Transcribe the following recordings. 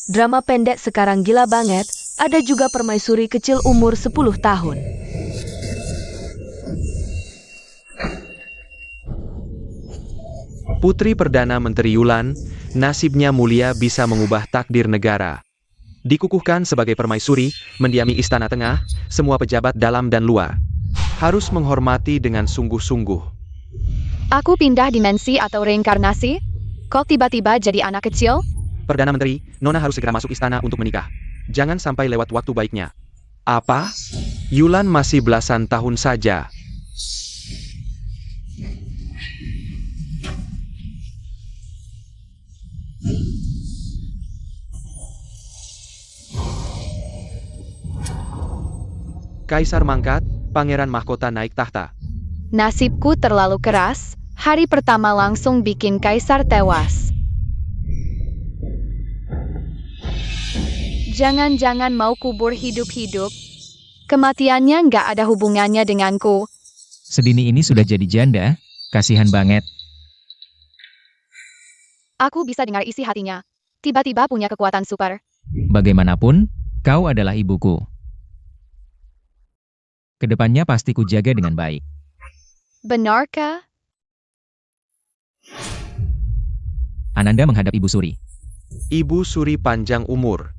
Drama pendek sekarang gila banget, ada juga permaisuri kecil umur 10 tahun. Putri Perdana Menteri Yulan, nasibnya mulia bisa mengubah takdir negara. Dikukuhkan sebagai permaisuri, mendiami istana tengah, semua pejabat dalam dan luar harus menghormati dengan sungguh-sungguh. Aku pindah dimensi atau reinkarnasi? Kok tiba-tiba jadi anak kecil? Perdana Menteri, Nona harus segera masuk istana untuk menikah. Jangan sampai lewat waktu baiknya. Apa? Yulan masih belasan tahun saja. Kaisar mangkat, pangeran mahkota naik tahta. Nasibku terlalu keras, hari pertama langsung bikin kaisar tewas. Jangan-jangan mau kubur hidup-hidup. Kematiannya nggak ada hubungannya denganku. Sedini ini sudah jadi janda, kasihan banget. Aku bisa dengar isi hatinya. Tiba-tiba punya kekuatan super. Bagaimanapun, kau adalah ibuku. Kedepannya pasti kujaga dengan baik. Benarkah? Ananda menghadap Ibu Suri. Ibu Suri panjang umur.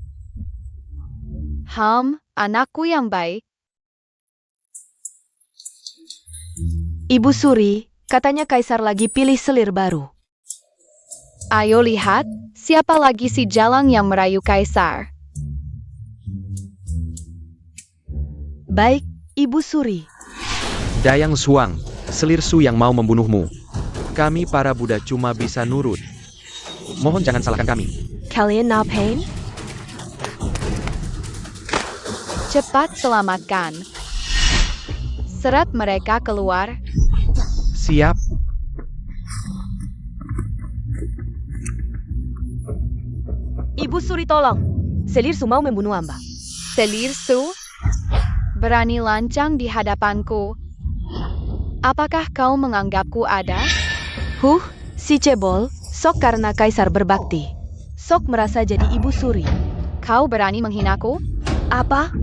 Anakku yang baik. Ibu Suri, katanya Kaisar lagi pilih selir baru. Ayo lihat, siapa lagi si jalang yang merayu kaisar. Baik, Ibu Suri. Dayang Suang, selir Su yang mau membunuhmu. Kami para Buddha cuma bisa nurut. Mohon jangan salahkan kami. Kalian ngapain? Cepat selamatkan. Seret mereka keluar. Siap. Ibu Suri tolong. Selir Su mau membunuh Amba. Selir Su, berani lancang di hadapanku. Apakah kau menganggapku ada? Si cebol, sok karena Kaisar berbakti. Sok merasa jadi Ibu Suri. Kau berani menghinaku? Apa?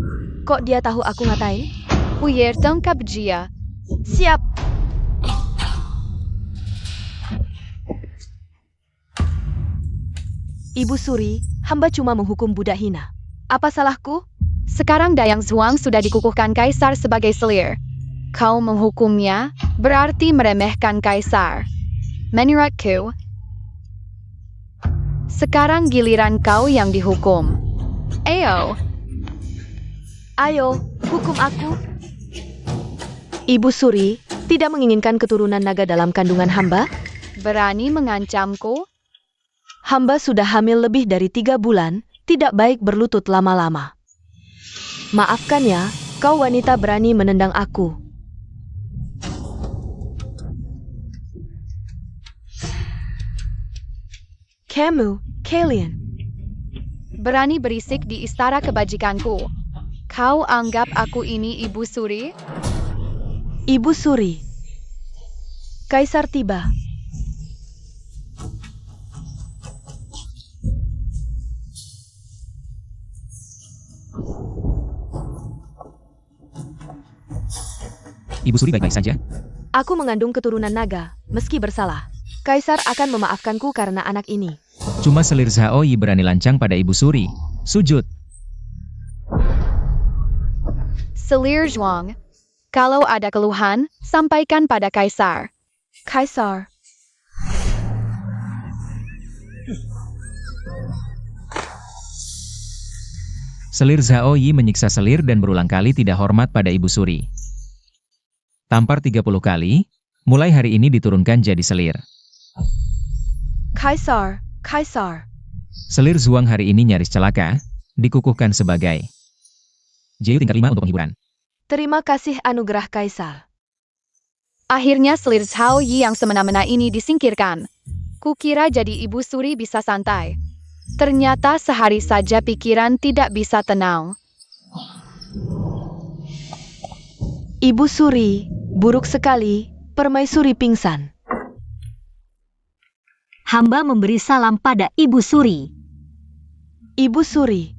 Kok dia tahu aku ngatain? Huyer tangkap dia. Siap. Ibu Suri, hamba cuma menghukum budak hina. Apa salahku? Sekarang Dayang Zuang sudah dikukuhkan kaisar sebagai selir. Kau menghukumnya, berarti meremehkan kaisar. Menurutku, sekarang giliran kau yang dihukum. Ayo, hukum aku. Ibu Suri, tidak menginginkan keturunan naga dalam kandungan hamba? Berani mengancamku? Hamba sudah hamil lebih dari 3 bulan, tidak baik berlutut lama-lama. Maafkan ya, kau wanita berani menendang aku. Kalian. Berani berisik di istana kebajikanku. Kau anggap aku ini Ibu Suri? Ibu Suri. Kaisar tiba. Ibu Suri baik-baik saja. Aku mengandung keturunan naga, meski bersalah. Kaisar akan memaafkanku karena anak ini. Cuma selir Zhaoyi berani lancang pada Ibu Suri. Sujud. Selir Zhuang, kalau ada keluhan, sampaikan pada kaisar. Kaisar. Selir Zhaoyi menyiksa selir dan berulang kali tidak hormat pada Ibu Suri. Tampar 30 kali, mulai hari ini diturunkan jadi selir. Kaisar. Selir Zuang hari ini nyaris celaka, dikukuhkan sebagai Jeyu tingkat 5 untuk penghiburan. Terima kasih anugerah Kaisar. Akhirnya selir Zhaoyi yang semena-mena ini disingkirkan. Kukira jadi Ibu Suri bisa santai. Ternyata sehari saja pikiran tidak bisa tenang. Ibu Suri, buruk sekali, permaisuri pingsan. Hamba memberi salam pada Ibu Suri. Ibu Suri.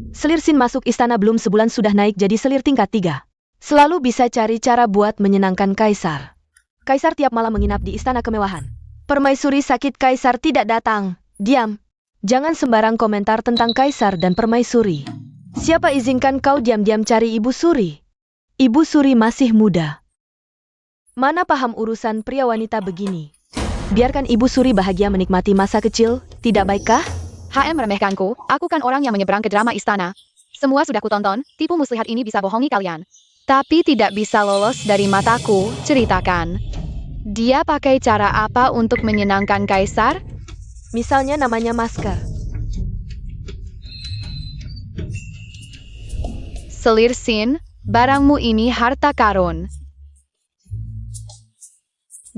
Selir Sin masuk istana belum sebulan sudah naik jadi selir tingkat 3. Selalu bisa cari cara buat menyenangkan Kaisar. Kaisar tiap malam menginap di istana kemewahan. Permaisuri sakit Kaisar tidak datang. Diam. Jangan sembarang komentar tentang Kaisar dan Permaisuri. Siapa izinkan kau diam-diam cari Ibu Suri? Ibu Suri masih muda. Mana paham urusan pria wanita begini? Biarkan Ibu Suri bahagia menikmati masa kecil, tidak baikkah? Meremehkanku, aku kan orang yang menyeberang ke drama istana. Semua sudah kutonton, tipu muslihat ini bisa bohongi kalian. Tapi tidak bisa lolos dari mataku, ceritakan. Dia pakai cara apa untuk menyenangkan Kaisar? Misalnya namanya masker. Selir Sin, barangmu ini harta karun.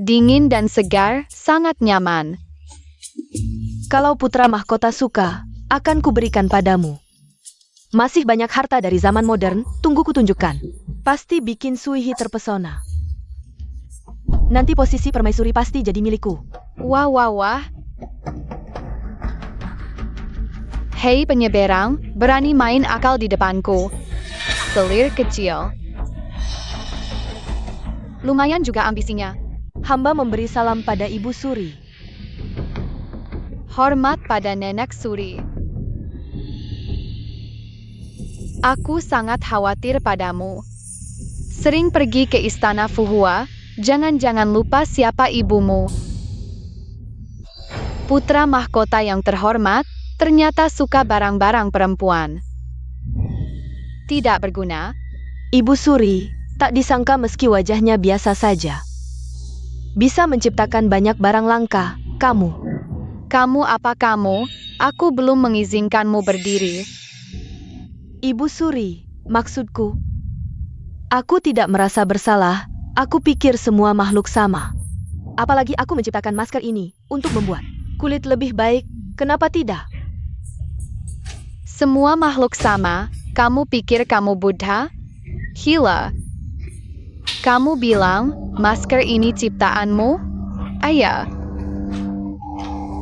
Dingin dan segar, sangat nyaman. Kalau putra mahkota suka, akan kuberikan padamu. Masih banyak harta dari zaman modern, tunggu kutunjukkan. Pasti bikin Suihi terpesona. Nanti posisi permaisuri pasti jadi milikku. Wah wah wah. Hei penyeberang, berani main akal di depanku. Selir kecil. Lumayan juga ambisinya. Hamba memberi salam pada Ibu Suri. Hormat pada Nenek Suri. Aku sangat khawatir padamu. Sering pergi ke istana Fuhua, jangan-jangan lupa siapa ibumu. Putra mahkota yang terhormat, ternyata suka barang-barang perempuan. Tidak berguna. Ibu Suri, tak disangka meski wajahnya biasa saja. Bisa menciptakan banyak barang langka, kamu. Kamu apa kamu? Aku belum mengizinkanmu berdiri. Ibu Suri, maksudku. Aku tidak merasa bersalah, aku pikir semua makhluk sama. Apalagi aku menciptakan masker ini, untuk membuat kulit lebih baik, kenapa tidak? Semua makhluk sama, kamu pikir kamu Buddha? Gila. Kamu bilang, masker ini ciptaanmu? Ayah.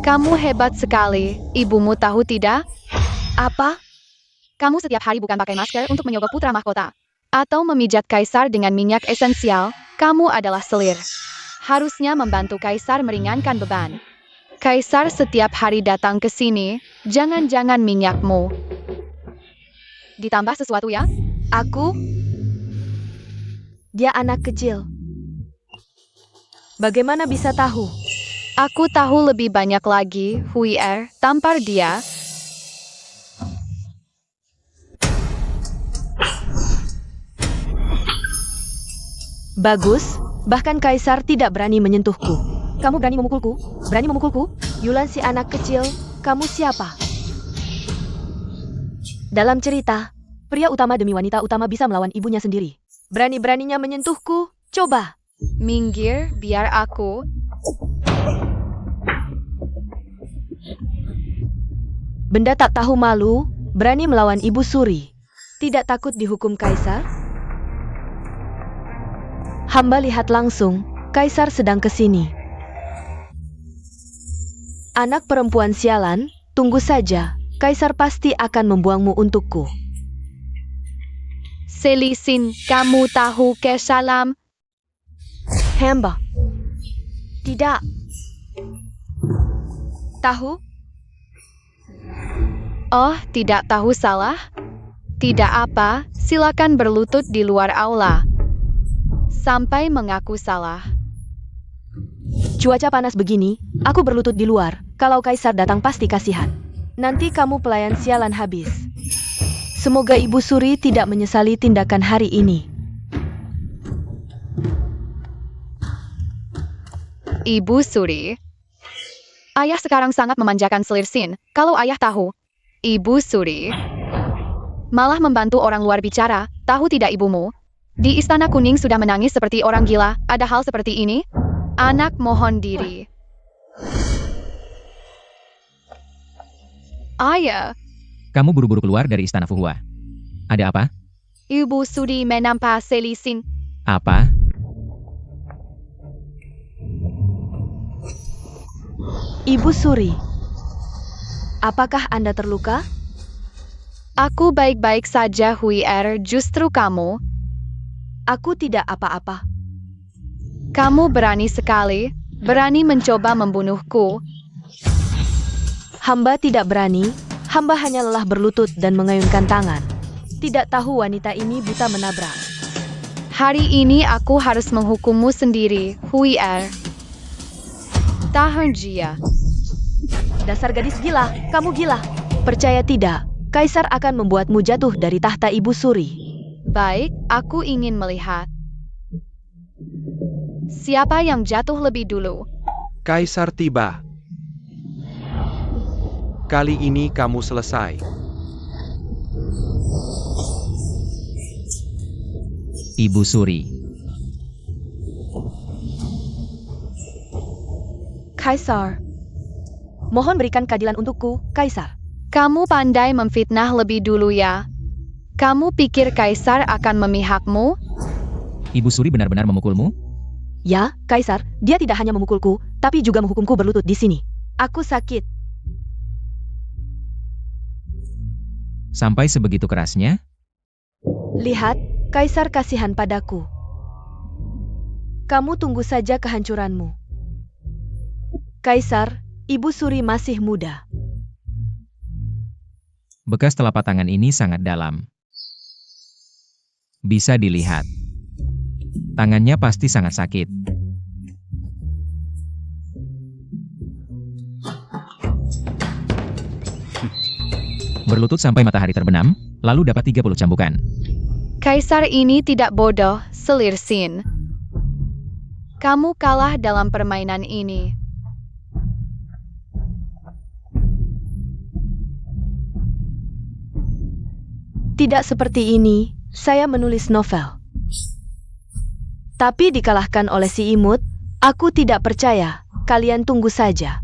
Kamu hebat sekali, ibumu tahu tidak? Apa? Kamu setiap hari bukan pakai masker untuk menyogok putra mahkota. Atau memijat Kaisar dengan minyak esensial, kamu adalah selir. Harusnya membantu Kaisar meringankan beban. Kaisar setiap hari datang ke sini, jangan-jangan minyakmu. Ditambah sesuatu ya? Aku? Dia anak kecil. Bagaimana bisa tahu? Aku tahu lebih banyak lagi, Huier, tampar dia. Bagus, bahkan Kaisar tidak berani menyentuhku. Kamu berani memukulku? Berani memukulku? Yulan si anak kecil, kamu siapa? Dalam cerita, pria utama demi wanita utama bisa melawan ibunya sendiri. Berani-beraninya menyentuhku, coba. Minggir, biar aku. Benda tak tahu malu, berani melawan Ibu Suri. Tidak takut dihukum Kaisar? Hamba lihat langsung, Kaisar sedang ke sini. Anak perempuan sialan, tunggu saja, Kaisar pasti akan membuangmu untukku. Selisin, kamu tahu ke salam? Hamba. Tidak. Tahu? Oh, tidak tahu salah? Tidak apa, silakan berlutut di luar aula. Sampai mengaku salah. Cuaca panas begini, aku berlutut di luar. Kalau Kaisar datang pasti kasihan. Nanti kamu pelayan sialan habis. Semoga Ibu Suri tidak menyesali tindakan hari ini. Ibu Suri. Ayah sekarang sangat memanjakan Selir Sin. Kalau ayah tahu, Ibu Suri malah membantu orang luar bicara, tahu tidak ibumu? Di Istana Kuning sudah menangis seperti orang gila, ada hal seperti ini? Anak mohon diri. Ayah. Kamu buru-buru keluar dari istana Fuhua. Ada apa? Ibu Suri menampak Selir Sin. Apa? Ibu Suri. Apakah Anda terluka? Aku baik-baik saja, Huier. Justru kamu. Aku tidak apa-apa. Kamu berani sekali, berani mencoba membunuhku. Hamba tidak berani, hamba hanya lelah berlutut dan mengayunkan tangan. Tidak tahu wanita ini buta menabrak. Hari ini aku harus menghukummu sendiri, Huier. Tahan Jia. Dasar gadis gila, kamu gila. Percaya tidak, Kaisar akan membuatmu jatuh dari tahta Ibu Suri. Baik, aku ingin melihat. Siapa yang jatuh lebih dulu? Kaisar tiba. Kali ini kamu selesai. Ibu Suri. Kaisar. Mohon berikan keadilan untukku, Kaisar. Kamu pandai memfitnah lebih dulu ya. Kamu pikir Kaisar akan memihakmu? Ibu Suri benar-benar memukulmu? Ya, Kaisar, dia tidak hanya memukulku, tapi juga menghukumku berlutut di sini. Aku sakit. Sampai sebegitu kerasnya? Lihat, Kaisar kasihan padaku. Kamu tunggu saja kehancuranmu. Kaisar, Ibu Suri masih muda. Bekas telapak tangan ini sangat dalam. Bisa dilihat. Tangannya pasti sangat sakit. Berlutut sampai matahari terbenam, lalu dapat 30 cambukan. Kaisar ini tidak bodoh, Selir Sin. Kamu kalah dalam permainan ini. Tidak seperti ini, saya menulis novel. Tapi dikalahkan oleh si imut, aku tidak percaya, kalian tunggu saja.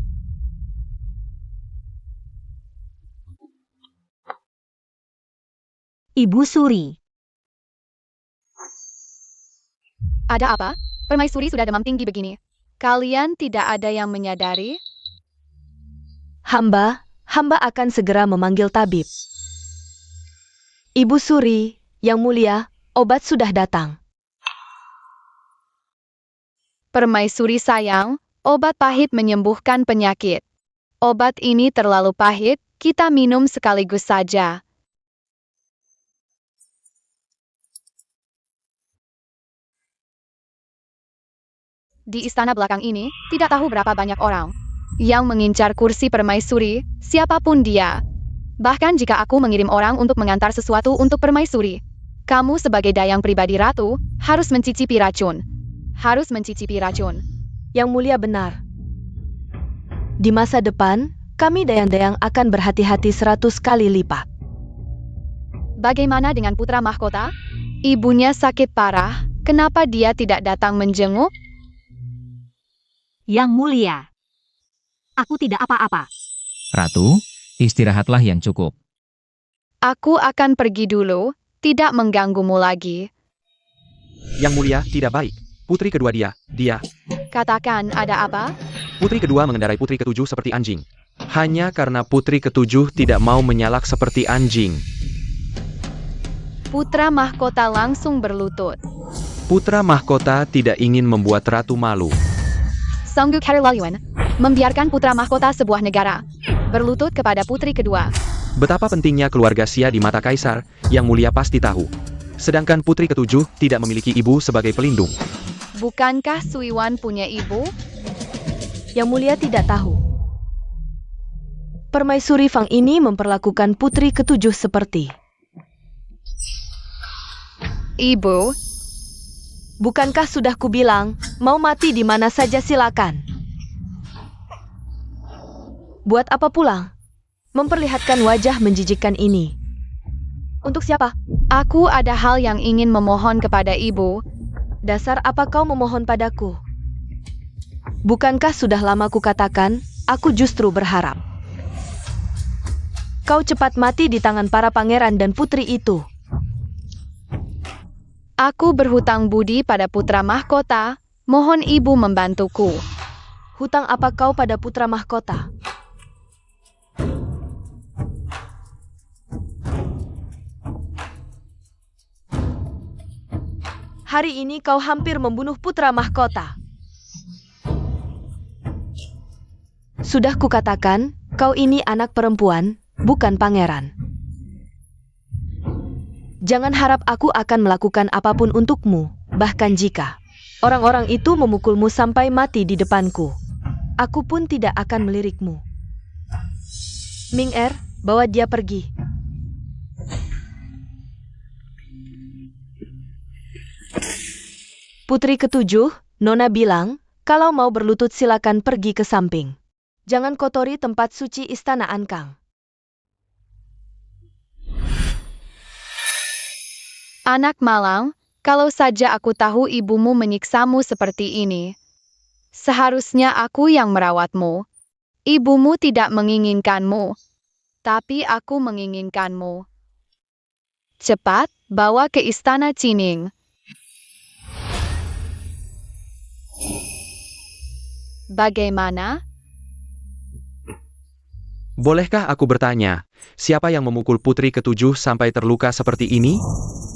Ibu Suri. Ada apa? Permaisuri sudah demam tinggi begini. Kalian tidak ada yang menyadari? Hamba akan segera memanggil tabib. Ibu Suri, yang mulia, obat sudah datang. Permaisuri sayang, obat pahit menyembuhkan penyakit. Obat ini terlalu pahit, kita minum sekaligus saja. Di istana belakang ini, tidak tahu berapa banyak orang yang mengincar kursi permaisuri, siapapun dia. Bahkan jika aku mengirim orang untuk mengantar sesuatu untuk permaisuri, kamu sebagai dayang pribadi ratu, harus mencicipi racun. Harus mencicipi racun. Yang mulia benar. Di masa depan, kami dayang-dayang akan berhati-hati 100 kali lipat. Bagaimana dengan putra mahkota? Ibunya sakit parah, kenapa dia tidak datang menjenguk? Yang mulia, aku tidak apa-apa. Ratu, istirahatlah yang cukup. Aku akan pergi dulu, tidak mengganggumu lagi. Yang mulia, tidak baik. Putri kedua dia. Katakan, ada apa? Putri kedua mengendarai putri ketujuh seperti anjing. Hanya karena putri ketujuh tidak mau menyalak seperti anjing. Putra mahkota langsung berlutut. Putra mahkota tidak ingin membuat ratu malu. Songguk Harilaluan, membiarkan putra mahkota sebuah negara berlutut kepada putri kedua. Betapa pentingnya keluarga Xia di mata Kaisar, yang mulia pasti tahu. Sedangkan putri ketujuh tidak memiliki ibu sebagai pelindung. Bukankah Suiwan punya ibu? Yang mulia tidak tahu. Permaisuri Fang ini memperlakukan putri ketujuh seperti Ibu, bukankah sudah kubilang, mau mati di mana saja silakan. Buat apa pulang? Memperlihatkan wajah menjijikkan ini. Untuk siapa? aku ada hal yang ingin memohon kepada ibu. Dasar apa kau memohon padaku? Bukankah sudah lama kukatakan, aku justru berharap kau cepat mati di tangan para pangeran dan putri itu. Aku berhutang budi pada putra mahkota, mohon ibu membantuku. Hutang apa kau pada putra mahkota? Hari ini kau hampir membunuh putra mahkota. Sudah kukatakan, kau ini anak perempuan, bukan pangeran. Jangan harap aku akan melakukan apapun untukmu, bahkan jika orang-orang itu memukulmu sampai mati di depanku. Aku pun tidak akan melirikmu. Ming Er, bawa dia pergi. Putri ketujuh, Nona bilang, kalau mau berlutut silakan pergi ke samping. Jangan kotori tempat suci istana Ankang. Anak malang, kalau saja aku tahu ibumu menyiksamu seperti ini. Seharusnya aku yang merawatmu. Ibumu tidak menginginkanmu, tapi aku menginginkanmu. Cepat, bawa ke istana Cining. Bagaimana? Bolehkah aku bertanya, siapa yang memukul putri ketujuh sampai terluka seperti ini?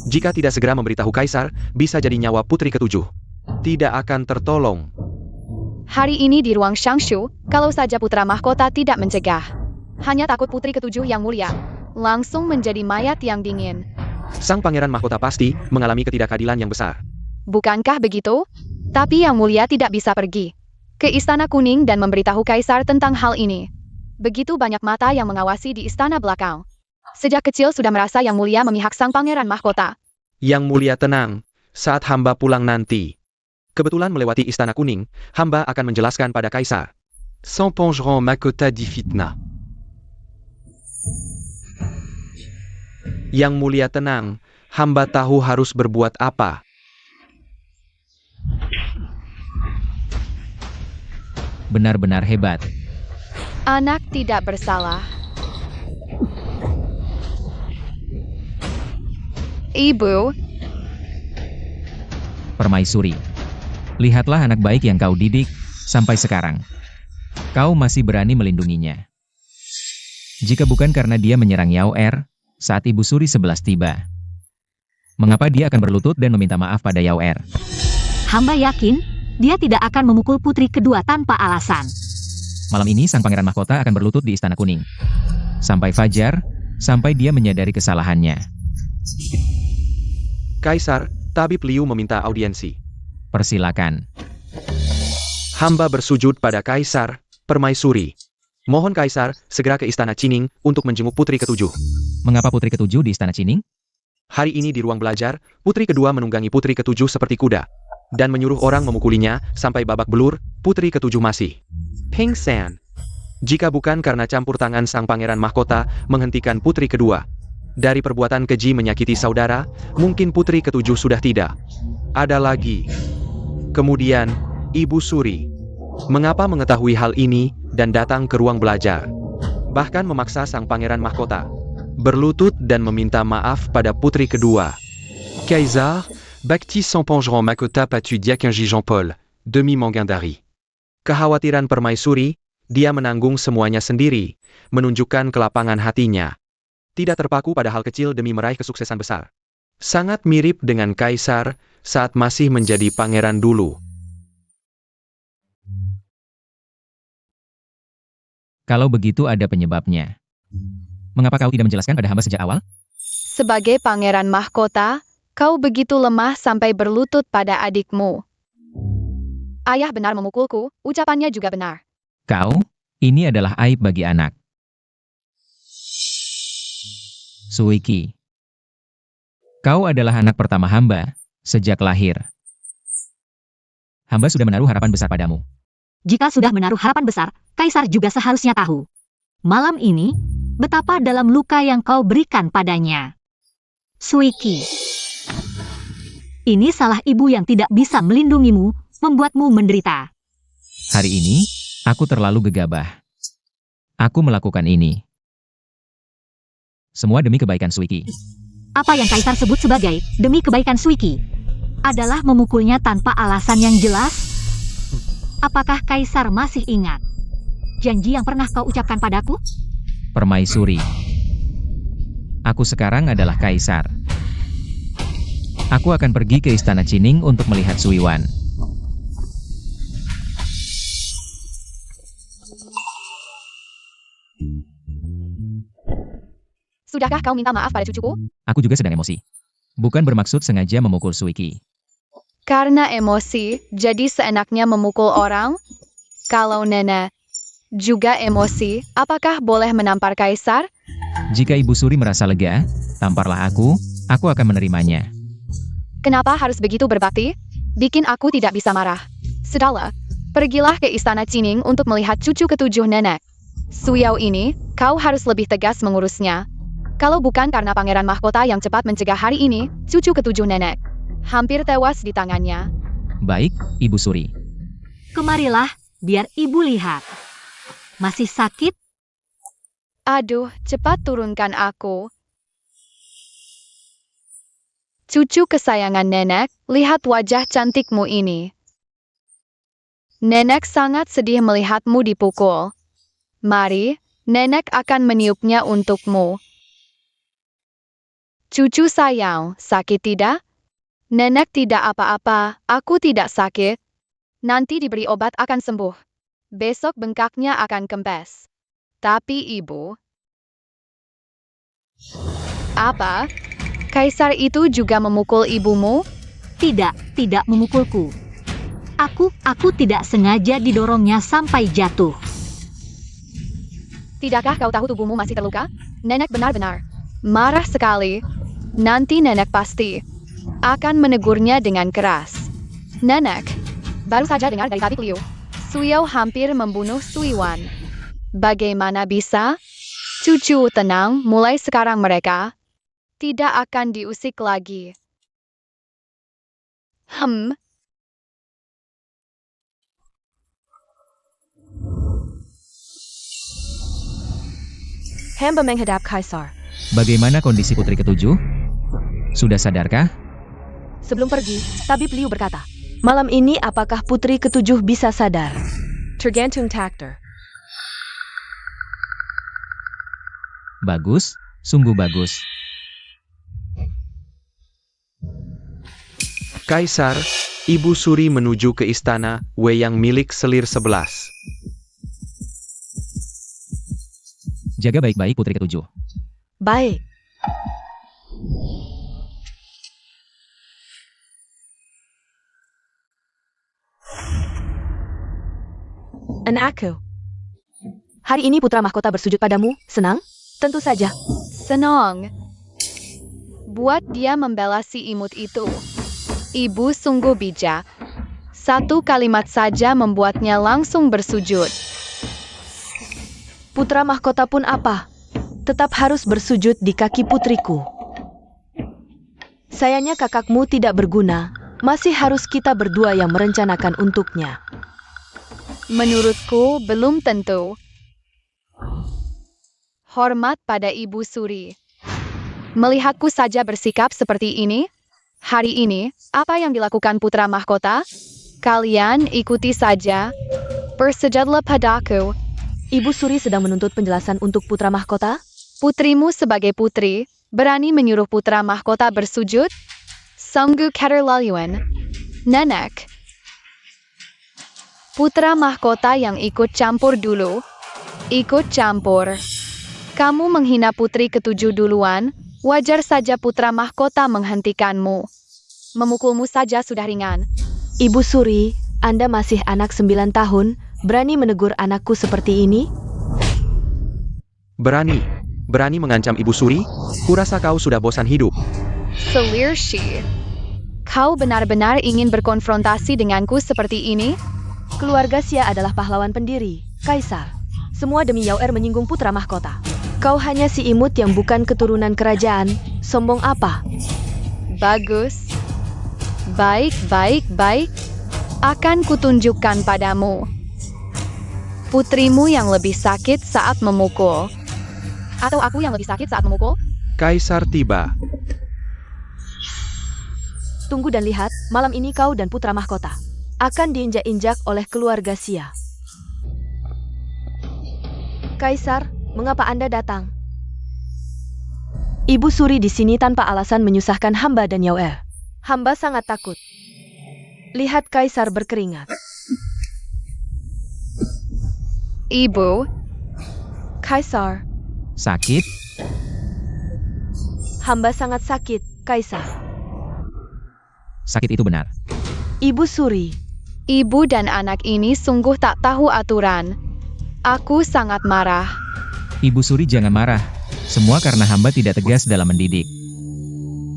Jika tidak segera memberitahu Kaisar, bisa jadi nyawa putri ketujuh tidak akan tertolong. Hari ini di ruang Shangshu, kalau saja putra mahkota tidak mencegah. Hanya takut putri ketujuh yang mulia. Langsung menjadi mayat yang dingin. Sang pangeran mahkota pasti mengalami ketidakadilan yang besar. Bukankah begitu? Tapi yang mulia tidak bisa pergi ke Istana Kuning dan memberitahu Kaisar tentang hal ini. Begitu banyak mata yang mengawasi di istana belakang. Sejak kecil sudah merasa yang mulia memihak sang pangeran mahkota. Yang mulia tenang, saat hamba pulang nanti. Kebetulan melewati istana kuning, hamba akan menjelaskan pada Kaisar. Sans pengeront mahkota di fitnah. Yang mulia tenang, hamba tahu harus berbuat apa. Benar-benar hebat. Anak tidak bersalah. Ibu, Permaisuri. Lihatlah anak baik yang kau didik sampai sekarang. Kau masih berani melindunginya. Jika bukan karena dia menyerang Yao Er saat Ibu Suri 11 tiba. Mengapa dia akan berlutut dan meminta maaf pada Yao Er? Hamba yakin, dia tidak akan memukul putri kedua tanpa alasan. Malam ini sang pangeran mahkota akan berlutut di Istana Kuning. Sampai fajar, sampai dia menyadari kesalahannya. Kaisar, tabib Liu meminta audiensi. Persilakan. Hamba bersujud pada Kaisar, Permaisuri. Mohon Kaisar segera ke Istana Cining untuk menjenguk putri ketujuh. Mengapa putri ketujuh di Istana Cining? Hari ini di ruang belajar, putri kedua menunggangi putri ketujuh seperti kuda. Dan menyuruh orang memukulinya sampai babak belur, putri ketujuh masih pingsan. Jika bukan karena campur tangan sang pangeran mahkota menghentikan putri kedua dari perbuatan keji menyakiti saudara, mungkin putri ketujuh sudah tidak ada lagi. Kemudian, Ibu Suri, mengapa mengetahui hal ini dan datang ke ruang belajar? Bahkan memaksa sang pangeran mahkota berlutut dan meminta maaf pada putri kedua. Kaisar, Bhakti sans pengeront mahkota patu diakin Jean-Paul, demi Mangandari. Kekhawatiran Permaisuri, dia menanggung semuanya sendiri, menunjukkan kelapangan hatinya. Tidak terpaku pada hal kecil demi meraih kesuksesan besar. Sangat mirip dengan Kaisar saat masih menjadi pangeran dulu. Kalau begitu ada penyebabnya. Mengapa kau tidak menjelaskan pada hamba sejak awal? sebagai pangeran mahkota, kau begitu lemah sampai berlutut pada adikmu. Ayah benar memukulku, ucapannya juga benar. Kau, ini adalah aib bagi anak. Suiki. Kau adalah anak pertama hamba, sejak lahir. Hamba sudah menaruh harapan besar padamu. Jika sudah menaruh harapan besar, Kaisar juga seharusnya tahu. Malam ini, betapa dalam luka yang kau berikan padanya. Suiki. Ini salah ibu yang tidak bisa melindungimu, membuatmu menderita. Hari ini, aku terlalu gegabah. Aku melakukan ini. Semua demi kebaikan Suiki. Apa yang Kaisar sebut sebagai demi kebaikan Suiki adalah memukulnya tanpa alasan yang jelas. Apakah Kaisar masih ingat janji yang pernah kau ucapkan padaku? Permaisuri. Aku sekarang adalah Kaisar. Aku akan pergi ke Istana Cining untuk melihat Suiwan. Sudahkah kau minta maaf pada cucuku? Aku juga sedang emosi. Bukan bermaksud sengaja memukul Suiki. Karena emosi, jadi seenaknya memukul orang? Kalau nenek juga emosi, apakah boleh menampar kaisar? Jika Ibu Suri merasa lega, tamparlah aku akan menerimanya. Kenapa harus begitu berbakti? Bikin aku tidak bisa marah. Sudahlah, pergilah ke Istana Cining untuk melihat cucu ketujuh nenek. Suyao ini, kau harus lebih tegas mengurusnya. Kalau bukan karena pangeran mahkota yang cepat mencegah hari ini, cucu ketujuh nenek hampir tewas di tangannya. Baik, Ibu Suri. Kemarilah, biar ibu lihat. Masih sakit? Aduh, cepat turunkan aku. Cucu kesayangan nenek, lihat wajah cantikmu ini. Nenek sangat sedih melihatmu dipukul. Mari, nenek akan meniupnya untukmu. Cucu sayang, sakit tidak? Nenek tidak apa-apa, aku tidak sakit. Nanti diberi obat akan sembuh. Besok bengkaknya akan kempes. Tapi ibu... Apa? Kaisar itu juga memukul ibumu? Tidak memukulku. Aku tidak sengaja didorongnya sampai jatuh. Tidakkah kau tahu tubuhmu masih terluka? Nenek benar-benar marah sekali. Nanti nenek pasti akan menegurnya dengan keras. Nenek, baru saja dengar dari tabik Liu. Suyao hampir membunuh Suiwan. Bagaimana bisa? Cucu tenang, mulai sekarang mereka tidak akan diusik lagi. Hamba menghadap Kaisar. Bagaimana kondisi putri ketujuh? Sudah sadarkah? Sebelum pergi, tabib Liu berkata, malam ini apakah putri ketujuh bisa sadar? Tergantung takdir. Bagus, sungguh bagus. Kaisar, Ibu Suri menuju ke istana Weyang milik selir 11. Jaga baik-baik putri ketujuh. Baik. Anakku. Hari ini putra mahkota bersujud padamu, senang? Tentu saja. Senang. Buat dia membela si imut itu. Ibu sungguh bijak. Satu kalimat saja membuatnya langsung bersujud. Putra mahkota pun apa? Tetap harus bersujud di kaki putriku. Sayangnya kakakmu tidak berguna. Masih harus kita berdua yang merencanakan untuknya. Menurutku belum tentu. Hormat pada Ibu Suri. Melihatku saja bersikap seperti ini? Hari ini, apa yang dilakukan putra mahkota? Kalian ikuti saja. Bersujudlah padaku. Ibu Suri sedang menuntut penjelasan untuk putra mahkota? Putrimu sebagai putri, berani menyuruh putra mahkota bersujud? Sungguh keterlaluan. Nenek. Putra mahkota yang ikut campur dulu. Ikut campur. Kamu menghina putri ketujuh duluan, wajar saja putra mahkota menghentikanmu. Memukulmu saja sudah ringan. Ibu Suri, Anda masih anak 9 tahun, berani menegur anakku seperti ini? Berani mengancam Ibu Suri? Kurasa kau sudah bosan hidup. Selir Shi. Kau benar-benar ingin berkonfrontasi denganku seperti ini? Keluarga Xia adalah pahlawan pendiri, Kaisar. Semua demi Yaoer menyinggung putra mahkota. Kau hanya si imut yang bukan keturunan kerajaan, sombong apa? Bagus. Baik. Akan kutunjukkan padamu. Putrimu yang lebih sakit saat memukul. Atau aku yang lebih sakit saat memukul? Kaisar tiba. Tunggu dan lihat, malam ini kau dan putra mahkota akan diinjak-injak oleh keluarga Xia. Kaisar, mengapa Anda datang? Ibu Suri di sini tanpa alasan menyusahkan hamba dan Yaoer. Hamba sangat takut. Lihat Kaisar berkeringat. Ibu, Kaisar, Sakit? hamba sangat sakit, Kaisar. Sakit itu benar. Ibu Suri, ibu dan anak ini sungguh tak tahu aturan. Aku sangat marah. Ibu Suri jangan marah. Semua karena hamba tidak tegas dalam mendidik.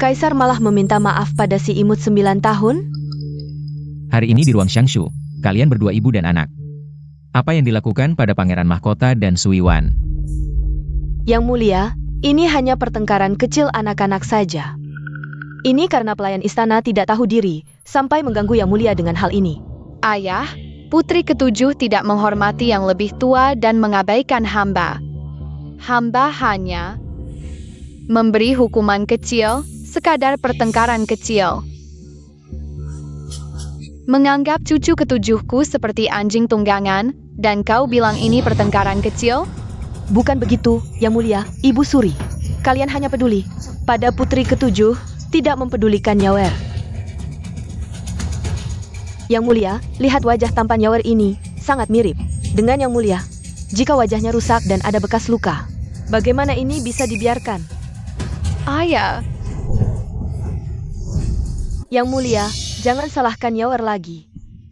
Kaisar malah meminta maaf pada si imut 9 tahun? Hari ini di ruang Shangshu, kalian berdua ibu dan anak. Apa yang dilakukan pada Pangeran Mahkota dan Suiwan? Yang mulia, ini hanya pertengkaran kecil anak-anak saja. Ini karena pelayan istana tidak tahu diri, sampai mengganggu Yang Mulia dengan hal ini. Ayah, putri ketujuh tidak menghormati yang lebih tua dan mengabaikan hamba. Hamba hanya memberi hukuman kecil, sekadar pertengkaran kecil. Menganggap cucu ketujuhku seperti anjing tunggangan, dan kau bilang ini pertengkaran kecil? Bukan begitu, Yang Mulia, Ibu Suri. Kalian hanya peduli pada putri ketujuh, tidak mempedulikan Nyawer. Yang Mulia, lihat wajah tampan Nyawer ini, sangat mirip dengan Yang Mulia. Jika wajahnya rusak dan ada bekas luka, bagaimana ini bisa dibiarkan? Ayah, Yang Mulia, jangan salahkan Nyawer lagi.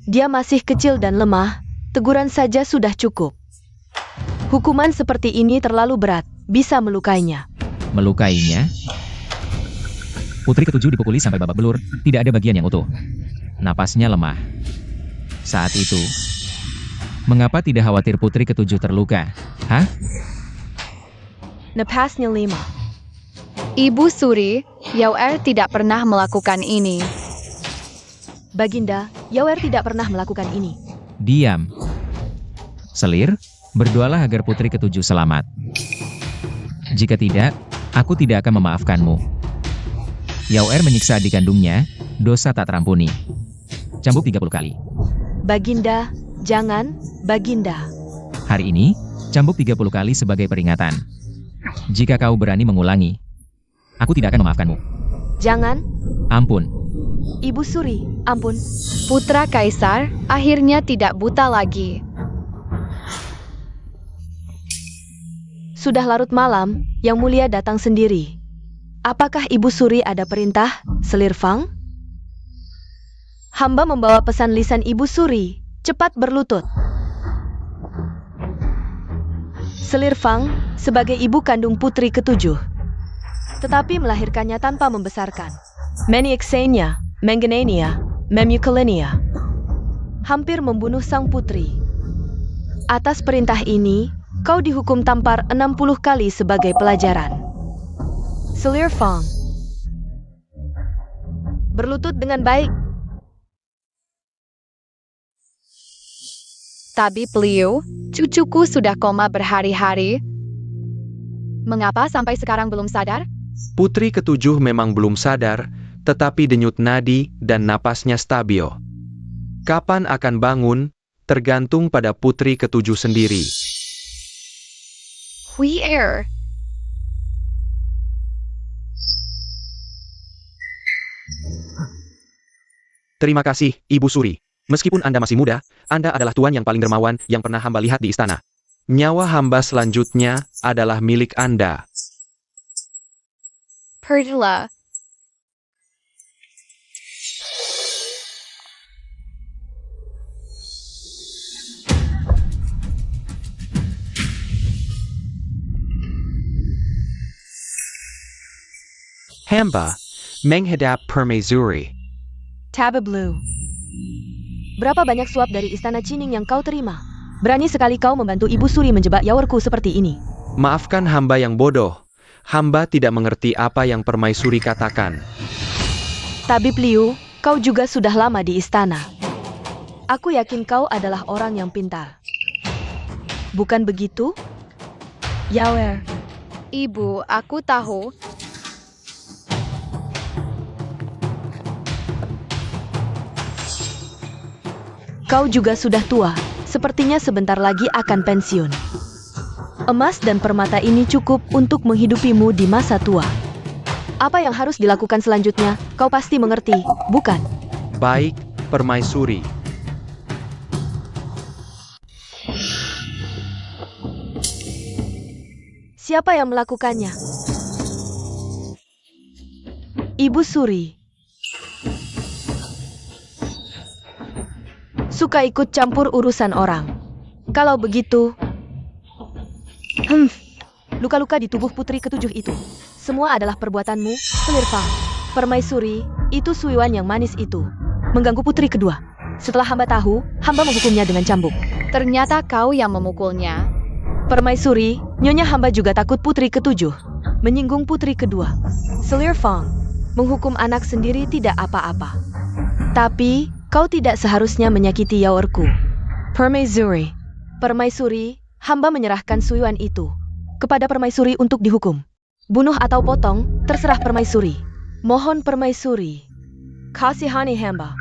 Dia masih kecil dan lemah, teguran saja sudah cukup. Hukuman seperti ini terlalu berat, bisa melukainya. Melukainya? Putri ketujuh dipukuli sampai babak belur, tidak ada bagian yang utuh. Napasnya lemah. Saat itu, mengapa tidak khawatir putri ketujuh terluka? Hah? Napasnya 5. Ibu Suri, Yaoer tidak pernah melakukan ini. Baginda, Yaoer tidak pernah melakukan ini. Diam. Selir, berdoalah agar putri ketujuh selamat. Jika tidak, aku tidak akan memaafkanmu. Yaoer menyiksa adik kandungnya, dosa tak terampuni. Cambuk 30 kali. Baginda, jangan, Baginda. Hari ini, cambuk 30 kali sebagai peringatan. Jika kau berani mengulangi, aku tidak akan memaafkanmu. Jangan, Ampun. Ibu Suri, ampun. Putra Kaisar akhirnya tidak buta lagi. Sudah larut malam, Yang Mulia datang sendiri. Apakah Ibu Suri ada perintah, Selir Fang? Hamba membawa pesan lisan Ibu Suri, cepat berlutut. Selir Fang, sebagai ibu kandung putri ketujuh, tetapi melahirkannya tanpa membesarkan. Maniaxenia, Manganania, Memuculenia, hampir membunuh sang putri. Atas perintah ini, kau dihukum tampar 60 kali sebagai pelajaran. Selir Fang, berlutut dengan baik. Tapi Pliu, cucuku sudah koma berhari-hari. Mengapa sampai sekarang belum sadar? Putri ketujuh memang belum sadar, tetapi denyut nadi dan napasnya stabil. Kapan akan bangun, tergantung pada putri ketujuh sendiri. Hui Er, Terima kasih, Ibu Suri. Meskipun Anda masih muda, Anda adalah tuan yang paling dermawan yang pernah hamba lihat di istana. Nyawa hamba selanjutnya adalah milik Anda. Perdula. Hamba menghadap permaisuri. Tabba Blue. Berapa banyak suap dari istana Cining yang kau terima? Berani sekali kau membantu Ibu Suri menjebak Yawerku seperti ini. Maafkan hamba yang bodoh. Hamba tidak mengerti apa yang permaisuri katakan. Tabib Liu, kau juga sudah lama di istana. Aku yakin kau adalah orang yang pintar. Bukan begitu? Yawer, Ibu, aku tahu. kau juga sudah tua. Sepertinya sebentar lagi akan pensiun. Emas dan permata ini cukup untuk menghidupimu di masa tua. Apa yang harus dilakukan selanjutnya? Kau pasti mengerti, bukan? Baik, permaisuri. Siapa yang melakukannya? Ibu Suri. Suka ikut campur urusan orang. Kalau begitu... luka-luka di tubuh putri ketujuh itu. Semua adalah perbuatanmu, Selir Fang. Permaisuri, itu Suiwan yang manis itu. Mengganggu putri kedua. Setelah hamba tahu, hamba menghukumnya dengan cambuk. Ternyata kau yang memukulnya. Permaisuri, nyonya hamba juga takut putri ketujuh. Menyinggung putri kedua. Selir Fang, menghukum anak sendiri tidak apa-apa. Tapi, kau tidak seharusnya menyakiti yaorku. Permaisuri. Permaisuri, hamba menyerahkan Suiwan itu kepada permaisuri untuk dihukum. Bunuh atau potong, terserah permaisuri. Mohon permaisuri, kasihani hamba.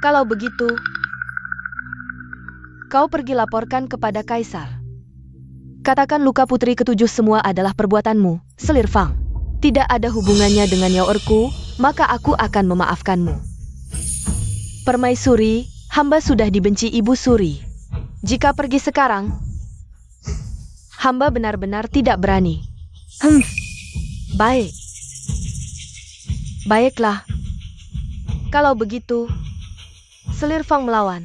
Kalau begitu, kau pergi laporkan kepada kaisar. Katakan luka putri ketujuh semua adalah perbuatanmu, Selir Fang. Tidak ada hubungannya dengan yaorku, maka aku akan memaafkanmu. Permaisuri, hamba sudah dibenci Ibu Suri. Jika pergi sekarang, hamba benar-benar tidak berani. Baik. Baiklah. Kalau begitu, Selir Fang melawan.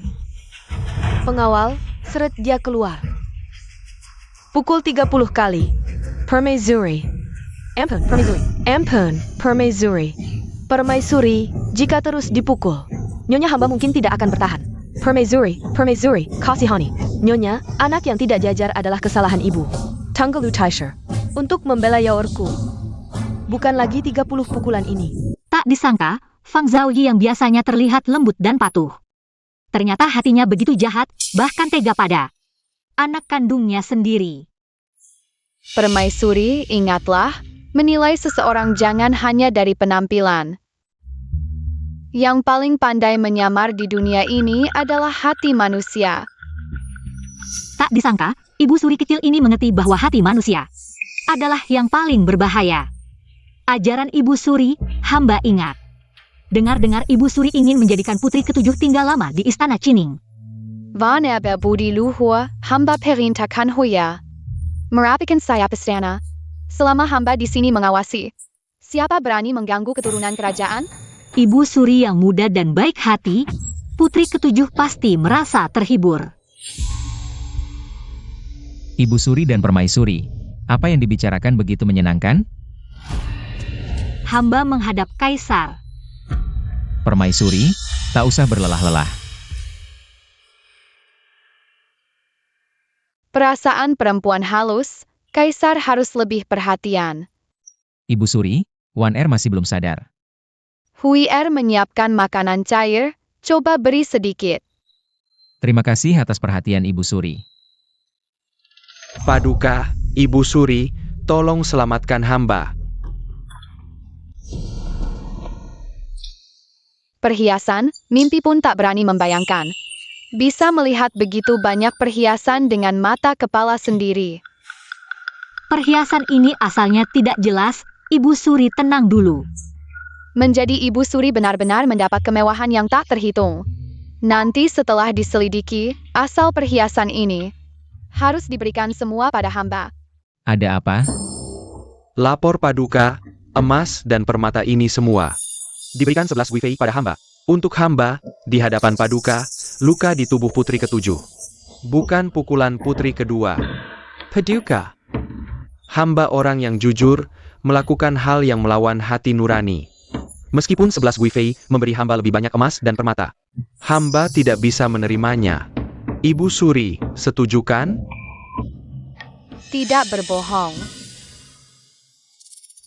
Pengawal, seret dia keluar. Pukul 30 kali. Permaisuri. Ampun, permaisuri. Ampun, permaisuri. Permaisuri, jika terus dipukul, nyonya hamba mungkin tidak akan bertahan. Permaisuri, permaisuri, kasihani. Nyonya, anak yang tidak jajar adalah kesalahan ibu. Tanggalu Taisher. Untuk membela yaorku. Bukan lagi 30 pukulan ini. Tak disangka, Fang Zhaoyi yang biasanya terlihat lembut dan patuh. Ternyata hatinya begitu jahat, bahkan tega pada anak kandungnya sendiri. Permaisuri, ingatlah, menilai seseorang jangan hanya dari penampilan. Yang paling pandai menyamar di dunia ini adalah hati manusia. Tak disangka, Ibu Suri kecil ini mengerti bahwa hati manusia adalah yang paling berbahaya. Ajaran Ibu Suri, hamba ingat. Dengar-dengar Ibu Suri ingin menjadikan putri ketujuh tinggal lama di Istana Qining. Van Erber Budi Luhur, hamba perintahkan Hoya. Merapikan sayap istana. Selama hamba di sini mengawasi. Siapa berani mengganggu keturunan kerajaan? Ibu Suri yang muda dan baik hati, putri ketujuh pasti merasa terhibur. Ibu Suri dan Permaisuri, apa yang dibicarakan begitu menyenangkan? Hamba menghadap kaisar. Permaisuri, tak usah berlelah-lelah. Perasaan perempuan halus, kaisar harus lebih perhatian. Ibu Suri, Wan Er masih belum sadar. Hui Er menyiapkan makanan cair, coba beri sedikit. Terima kasih atas perhatian Ibu Suri. Paduka, Ibu Suri, tolong selamatkan hamba. Perhiasan, mimpi pun tak berani membayangkan. Bisa melihat begitu banyak perhiasan dengan mata kepala sendiri. Perhiasan ini asalnya tidak jelas, Ibu Suri tenang dulu. Menjadi Ibu Suri benar-benar mendapat kemewahan yang tak terhitung. Nanti setelah diselidiki, asal perhiasan ini harus diberikan semua pada hamba. Ada apa? Lapor Paduka, emas dan permata ini semua diberikan 11 wifei pada hamba. Untuk hamba, di hadapan Paduka, luka di tubuh putri ketujuh. Bukan pukulan putri kedua. Paduka. Hamba orang yang jujur, melakukan hal yang melawan hati nurani. Meskipun 11 wifei memberi hamba lebih banyak emas dan permata, hamba tidak bisa menerimanya. Ibu Suri, setuju kan? Tidak berbohong.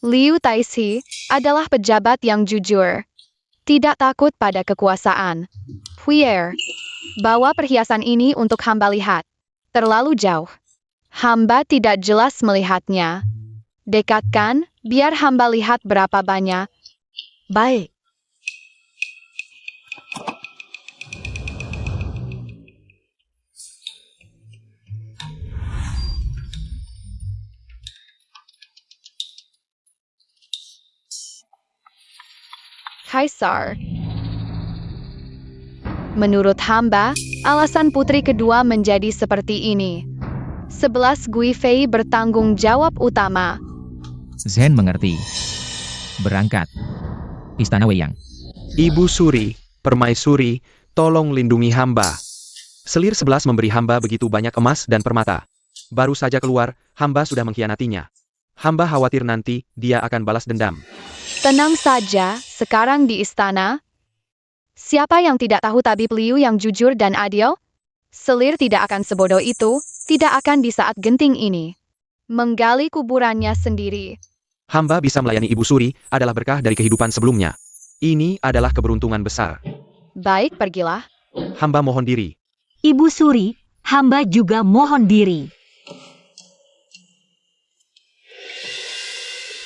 Liu Taixi adalah pejabat yang jujur. Tidak takut pada kekuasaan. Huier, bawa perhiasan ini untuk hamba lihat. Terlalu jauh. Hamba tidak jelas melihatnya. Dekatkan, biar hamba lihat berapa banyak. Baik. Kaisar. Menurut hamba, alasan putri kedua menjadi seperti ini. 11 Gui Fei bertanggung jawab utama. Zhen mengerti. Berangkat. Istana Weiyang. Ibu Suri, permaisuri, tolong lindungi hamba. Selir 11 memberi hamba begitu banyak emas dan permata. Baru saja keluar, hamba sudah mengkhianatinya. Hamba khawatir nanti, dia akan balas dendam. Tenang saja, sekarang di istana. Siapa yang tidak tahu tabib Liu yang jujur dan adil? Selir tidak akan sebodoh itu, tidak akan di saat genting ini. Menggali kuburannya sendiri. Hamba bisa melayani Ibu Suri, adalah berkah dari kehidupan sebelumnya. Ini adalah keberuntungan besar. Baik, pergilah. Hamba mohon diri. Ibu Suri, hamba juga mohon diri.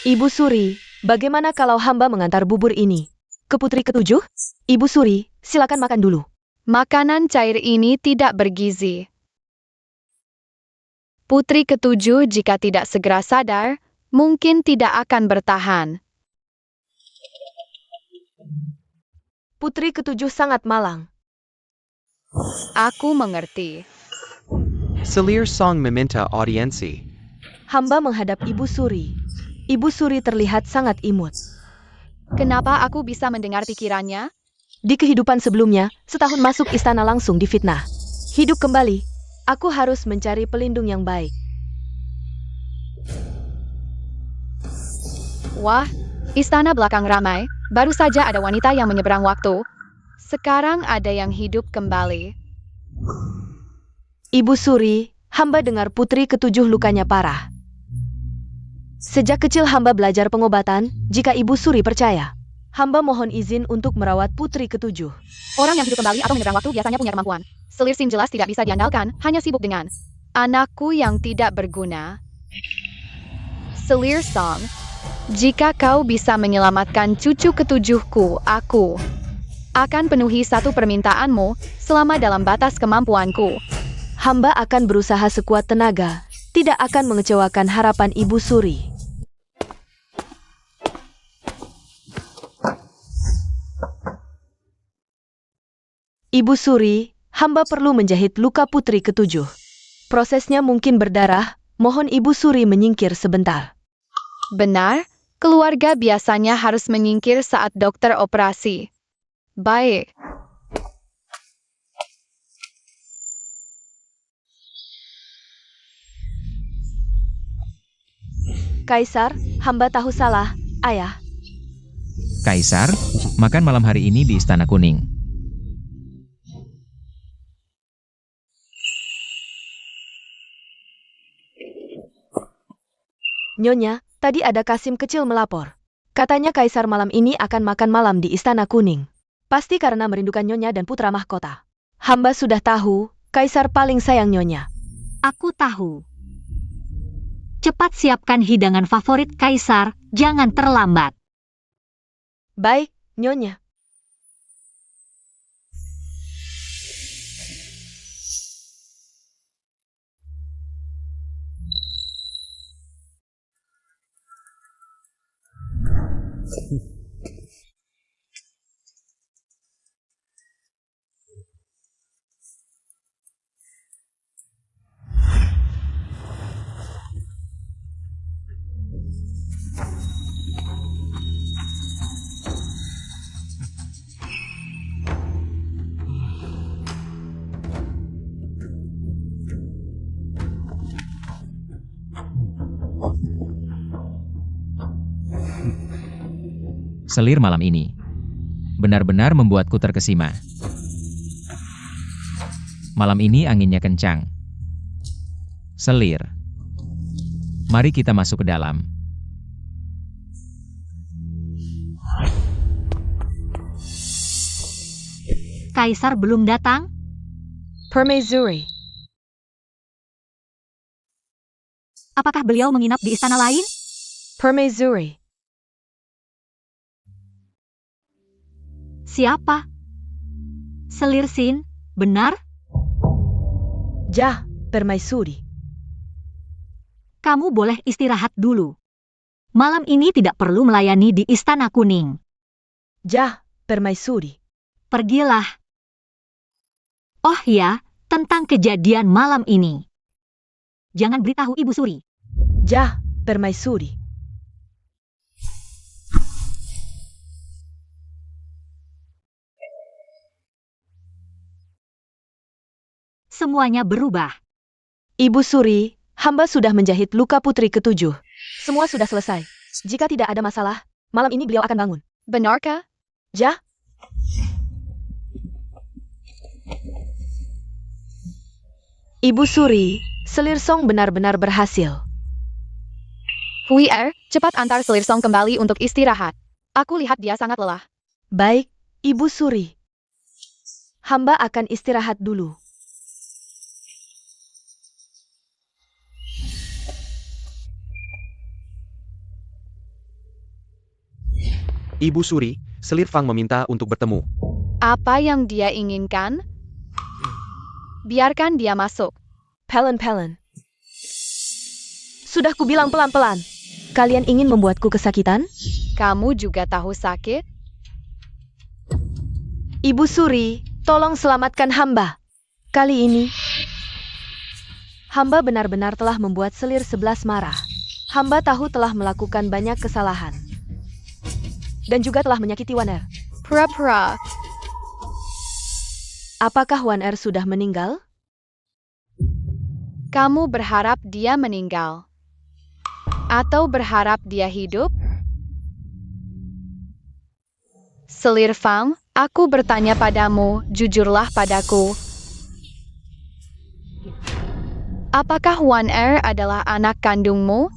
Ibu Suri, bagaimana kalau hamba mengantar bubur ini ke putri ketujuh? Ibu Suri, silakan makan dulu. Makanan cair ini tidak bergizi. Putri ketujuh jika tidak segera sadar, mungkin tidak akan bertahan. Putri ketujuh sangat malang. Aku mengerti. Selir Song meminta audiensi. Hamba menghadap Ibu Suri. Ibu Suri terlihat sangat imut. Kenapa aku bisa mendengar pikirannya? Di kehidupan sebelumnya, setahun masuk istana langsung difitnah. Hidup kembali, aku harus mencari pelindung yang baik. Wah, istana belakang ramai, baru saja ada wanita yang menyeberang waktu. Sekarang ada yang hidup kembali. Ibu Suri, hamba dengar putri ketujuh lukanya parah. Sejak kecil hamba belajar pengobatan, jika Ibu Suri percaya. Hamba mohon izin untuk merawat putri ketujuh. Orang yang hidup kembali atau menyeberang waktu biasanya punya kemampuan. Selir Sin jelas tidak bisa diandalkan, hanya sibuk dengan anakku yang tidak berguna. Selir Song, jika kau bisa menyelamatkan cucu ketujuhku, aku akan penuhi satu permintaanmu selama dalam batas kemampuanku. Hamba akan berusaha sekuat tenaga, tidak akan mengecewakan harapan Ibu Suri. Ibu Suri, hamba perlu menjahit luka putri ketujuh. Prosesnya mungkin berdarah, mohon Ibu Suri menyingkir sebentar. Benar, keluarga biasanya harus menyingkir saat dokter operasi. Baik. Kaisar, hamba tahu salah, ayah. Kaisar, makan malam hari ini di Istana Kuning. Nyonya, tadi ada Kasim kecil melapor. Katanya Kaisar malam ini akan makan malam di Istana Kuning. Pasti karena merindukan Nyonya dan putra mahkota. Hamba sudah tahu, Kaisar paling sayang Nyonya. Aku tahu. Cepat siapkan hidangan favorit Kaisar, jangan terlambat. Baik, Nyonya. Selir malam ini benar-benar membuatku terkesima. Malam ini anginnya kencang. Selir, mari kita masuk ke dalam. Kaisar belum datang? Permaisuri. Apakah beliau menginap di istana lain? Permaisuri. Siapa? Selir Sin, benar? Jah, Permaisuri. Kamu boleh istirahat dulu. Malam ini tidak perlu melayani di Istana Kuning. Jah, permaisuri. Pergilah. Oh ya, tentang kejadian malam ini. Jangan beritahu Ibu Suri. Jah, permaisuri. Semuanya berubah. Ibu Suri, hamba sudah menjahit luka putri ketujuh. Semua sudah selesai. Jika tidak ada masalah, malam ini beliau akan bangun. Benarkah? Jah? Ibu Suri, selir song benar-benar berhasil. Hui cepat antar selir song kembali untuk istirahat. Aku lihat dia sangat lelah. Baik, Ibu Suri. Hamba akan istirahat dulu. Ibu Suri, selir Fang meminta untuk bertemu. Apa yang dia inginkan? Biarkan dia masuk. Pelen. Sudah kubilang pelan-pelan. Kalian ingin membuatku kesakitan? Kamu juga tahu sakit? Ibu Suri, tolong selamatkan hamba. Kali ini, hamba benar-benar telah membuat selir 11 marah. Hamba tahu telah melakukan banyak kesalahan. Dan juga telah menyakiti Wan Er. Pura-pura. Apakah Wan Er sudah meninggal? Kamu berharap dia meninggal? Atau berharap dia hidup? Selir Fang, aku bertanya padamu, jujurlah padaku. Apakah Wan Er adalah anak kandungmu?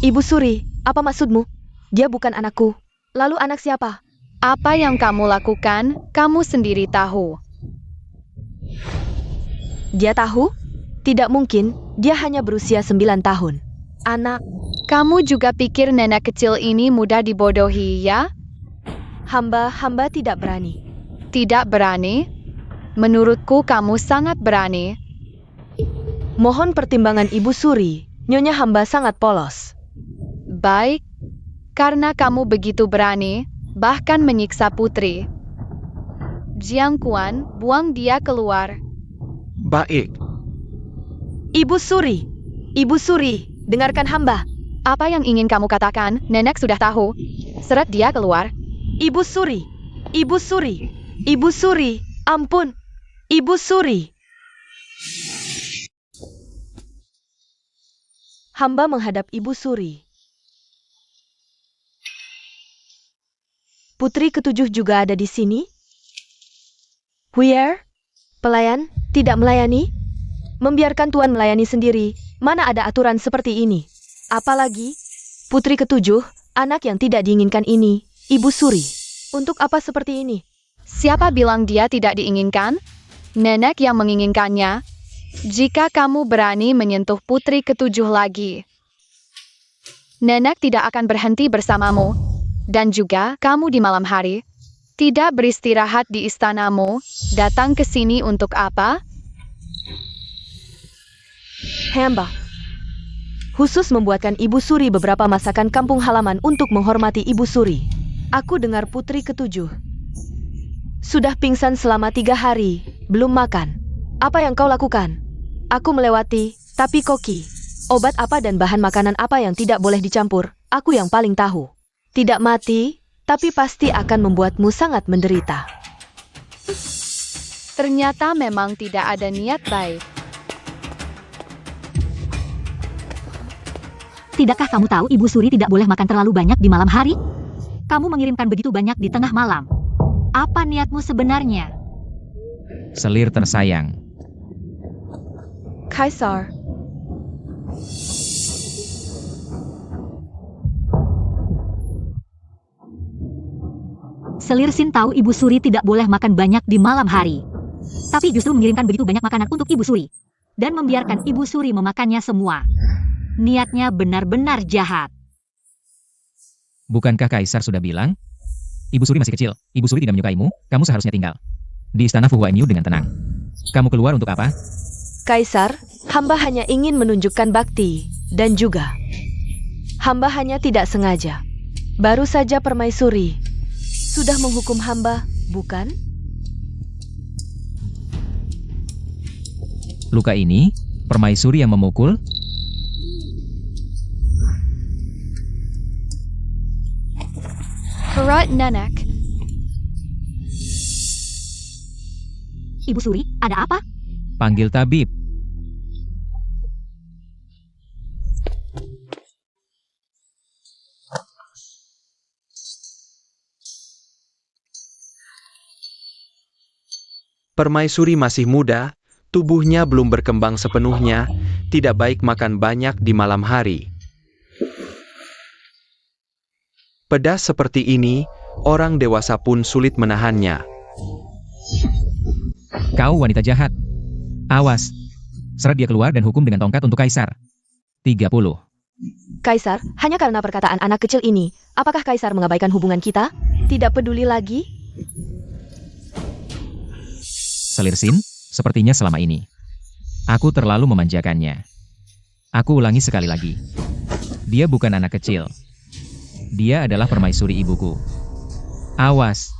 Ibu Suri, apa maksudmu? Dia bukan anakku. Lalu anak siapa? Apa yang kamu lakukan, kamu sendiri tahu. Dia tahu? Tidak mungkin, dia hanya berusia 9 tahun. Anak, Kamu juga pikir nenek kecil ini mudah dibodohi, ya? hamba tidak berani. Tidak berani? Menurutku kamu sangat berani. Mohon pertimbangan Ibu Suri, nyonya hamba sangat polos. Baik, karena kamu begitu berani, bahkan menyiksa putri. Jiang Kuan, buang dia keluar. Baik. Ibu Suri, dengarkan hamba. Apa yang ingin kamu katakan, nenek sudah tahu. Seret dia keluar. Ibu Suri, ampun. Ibu Suri. Hamba menghadap Ibu Suri. Putri ketujuh juga ada di sini? Huier? Pelayan, tidak melayani? Membiarkan tuan melayani sendiri, mana ada aturan seperti ini? Apalagi, putri ketujuh, anak yang tidak diinginkan ini, Ibu Suri. Untuk apa seperti ini? Siapa bilang dia tidak diinginkan? Nenek yang menginginkannya. Jika kamu berani menyentuh putri ketujuh lagi, nenek tidak akan berhenti bersamamu. Dan juga kamu di malam hari. Tidak beristirahat di istanamu. Datang ke sini untuk apa? Hamba khusus membuatkan Ibu Suri beberapa masakan kampung halaman untuk menghormati Ibu Suri. Aku dengar putri ketujuh sudah pingsan selama 3 hari, belum makan. Apa yang kau lakukan? Aku melewati, tapi koki. Obat apa dan bahan makanan apa yang tidak boleh dicampur, aku yang paling tahu. Tidak mati, tapi pasti akan membuatmu sangat menderita. Ternyata memang tidak ada niat baik. Tidakkah kamu tahu Ibu Suri tidak boleh makan terlalu banyak di malam hari? Kamu mengirimkan begitu banyak di tengah malam. Apa niatmu sebenarnya? Selir tersayang. Kaisar, Selir Sin tahu Ibu Suri tidak boleh makan banyak di malam hari. Tapi justru mengirimkan begitu banyak makanan untuk Ibu Suri. Dan membiarkan Ibu Suri memakannya semua. Niatnya benar-benar jahat. Bukankah Kaisar sudah bilang? Ibu Suri masih kecil, Ibu Suri tidak menyukaimu, kamu seharusnya tinggal di istana Fu Huaimiu dengan tenang. Kamu keluar untuk apa? Kaisar, hamba hanya ingin menunjukkan bakti, dan juga hamba hanya tidak sengaja Baru saja permaisuri sudah menghukum hamba, bukan? Luka ini, permaisuri yang memukul? Perut nenek. Ibu Suri, ada apa? Panggil tabib. Permaisuri masih muda, tubuhnya belum berkembang sepenuhnya, tidak baik makan banyak di malam hari. Pedas seperti ini, orang dewasa pun sulit menahannya. Kau wanita jahat. Awas. Seret dia keluar dan hukum dengan tongkat untuk Kaisar. 30. Kaisar, hanya karena perkataan anak kecil ini, apakah Kaisar mengabaikan hubungan kita? Tidak peduli lagi? Selirsin, sepertinya selama ini. Aku terlalu memanjakannya. Aku ulangi sekali lagi. Dia bukan anak kecil. Dia adalah permaisuri ibuku. Awas.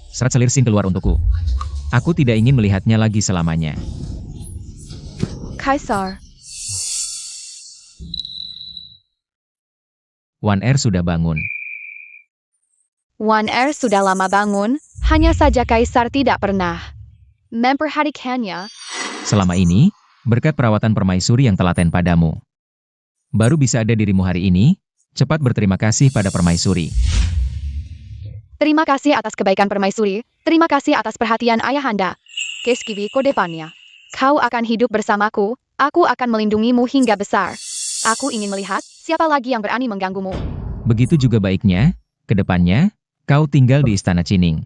Seret Selirsin keluar untukku. Aku tidak ingin melihatnya lagi selamanya. Kaisar, Wan Er sudah bangun. Wan Er sudah lama bangun, hanya saja Kaisar tidak pernah memperhatikannya. Selama ini, berkat perawatan permaisuri yang telaten padamu, baru bisa ada dirimu hari ini. Cepat berterima kasih pada permaisuri. Terima kasih atas kebaikan permaisuri, terima kasih atas perhatian ayahanda. Keskivi kodepannya. Kau akan hidup bersamaku, aku akan melindungimu hingga besar. Aku ingin melihat siapa lagi yang berani mengganggumu. Begitu juga baiknya, ke depannya, kau tinggal di Istana Cining.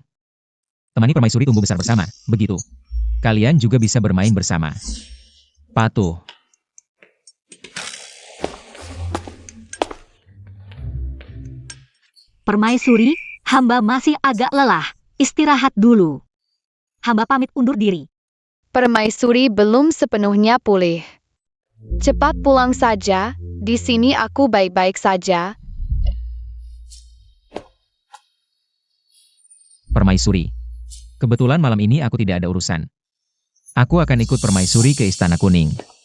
Temani permaisuri tumbuh besar bersama, begitu. Kalian juga bisa bermain bersama. Patuh. Permaisuri, hamba masih agak lelah. Istirahat dulu. Hamba pamit undur diri. Permaisuri belum sepenuhnya pulih. Cepat pulang saja, di sini aku baik-baik saja. Permaisuri. Kebetulan malam ini aku tidak ada urusan. Aku akan ikut permaisuri ke Istana Kuning.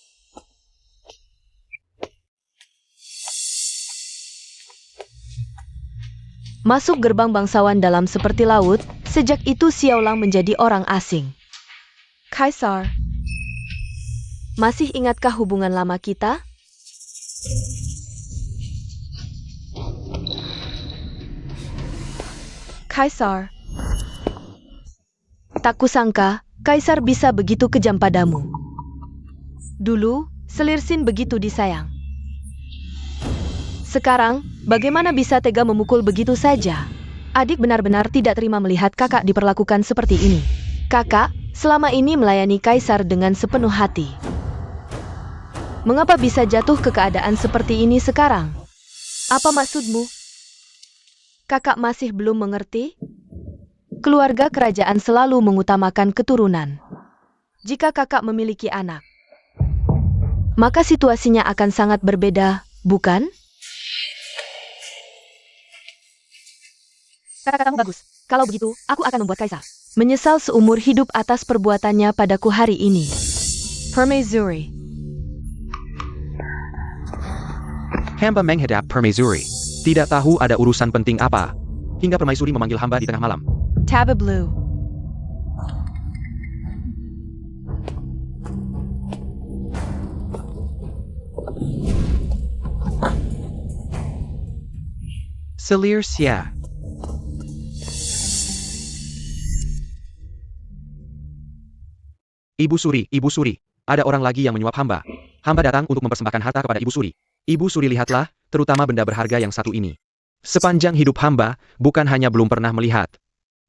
masuk gerbang bangsawan dalam seperti laut, sejak itu Xiaolang menjadi orang asing. Kaisar, masih ingatkah hubungan lama kita? Kaisar, tak kusangka Kaisar bisa begitu kejam padamu. Dulu, Selirsin begitu disayang. Sekarang, bagaimana bisa tega memukul begitu saja? Adik benar-benar tidak terima melihat kakak diperlakukan seperti ini. Kakak, selama ini melayani Kaisar dengan sepenuh hati. Mengapa bisa jatuh ke keadaan seperti ini sekarang? Apa maksudmu? Kakak masih belum mengerti? Keluarga kerajaan selalu mengutamakan keturunan. Jika kakak memiliki anak, maka situasinya akan sangat berbeda, bukan? Kata-katamu bagus. Kalau begitu, aku akan membuat Kaisar menyesal seumur hidup atas perbuatannya padaku hari ini. Permaisuri. Hamba menghadap Permaisuri. Tidak tahu ada urusan penting apa. Hingga Permaisuri memanggil hamba di tengah malam. Taba Blue. Selir Xia. Ibu Suri, ada orang lagi yang menyuap hamba. Hamba datang untuk mempersembahkan harta kepada Ibu Suri. Ibu Suri, lihatlah, terutama benda berharga yang satu ini. Sepanjang hidup hamba, bukan hanya belum pernah melihat,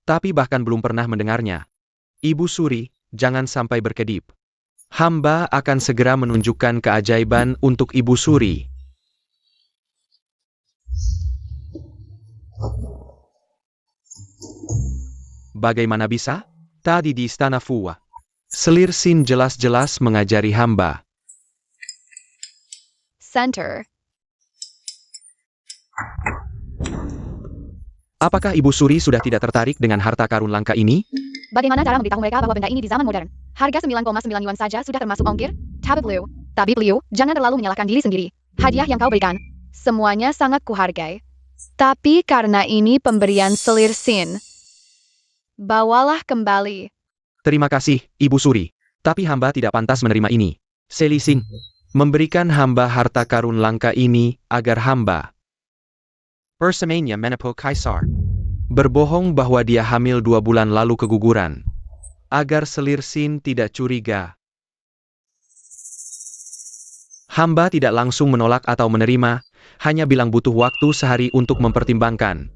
tapi bahkan belum pernah mendengarnya. Ibu Suri, jangan sampai berkedip. Hamba akan segera menunjukkan keajaiban untuk Ibu Suri. Bagaimana bisa? Tadi di Istana Fuwa, Selirsin jelas-jelas mengajari hamba. Center. Apakah Ibu Suri sudah tidak tertarik dengan harta karun langka ini? Bagaimana cara memberitahu mereka bahwa benda ini di zaman modern? Harga 9,9 yuan saja sudah termasuk ongkir? Tabib Liu, jangan terlalu menyalahkan diri sendiri. Hadiah yang kau berikan, semuanya sangat kuhargai. Tapi karena ini pemberian selir Sin, bawalah kembali. Terima kasih, Ibu Suri. Tapi hamba tidak pantas menerima ini. Selisin, memberikan hamba harta karun langka ini agar hamba bersamanya menepo Kaisar. Berbohong bahwa dia hamil 2 bulan lalu keguguran. Agar Selir Sin tidak curiga. Hamba tidak langsung menolak atau menerima, hanya bilang butuh waktu sehari untuk mempertimbangkan.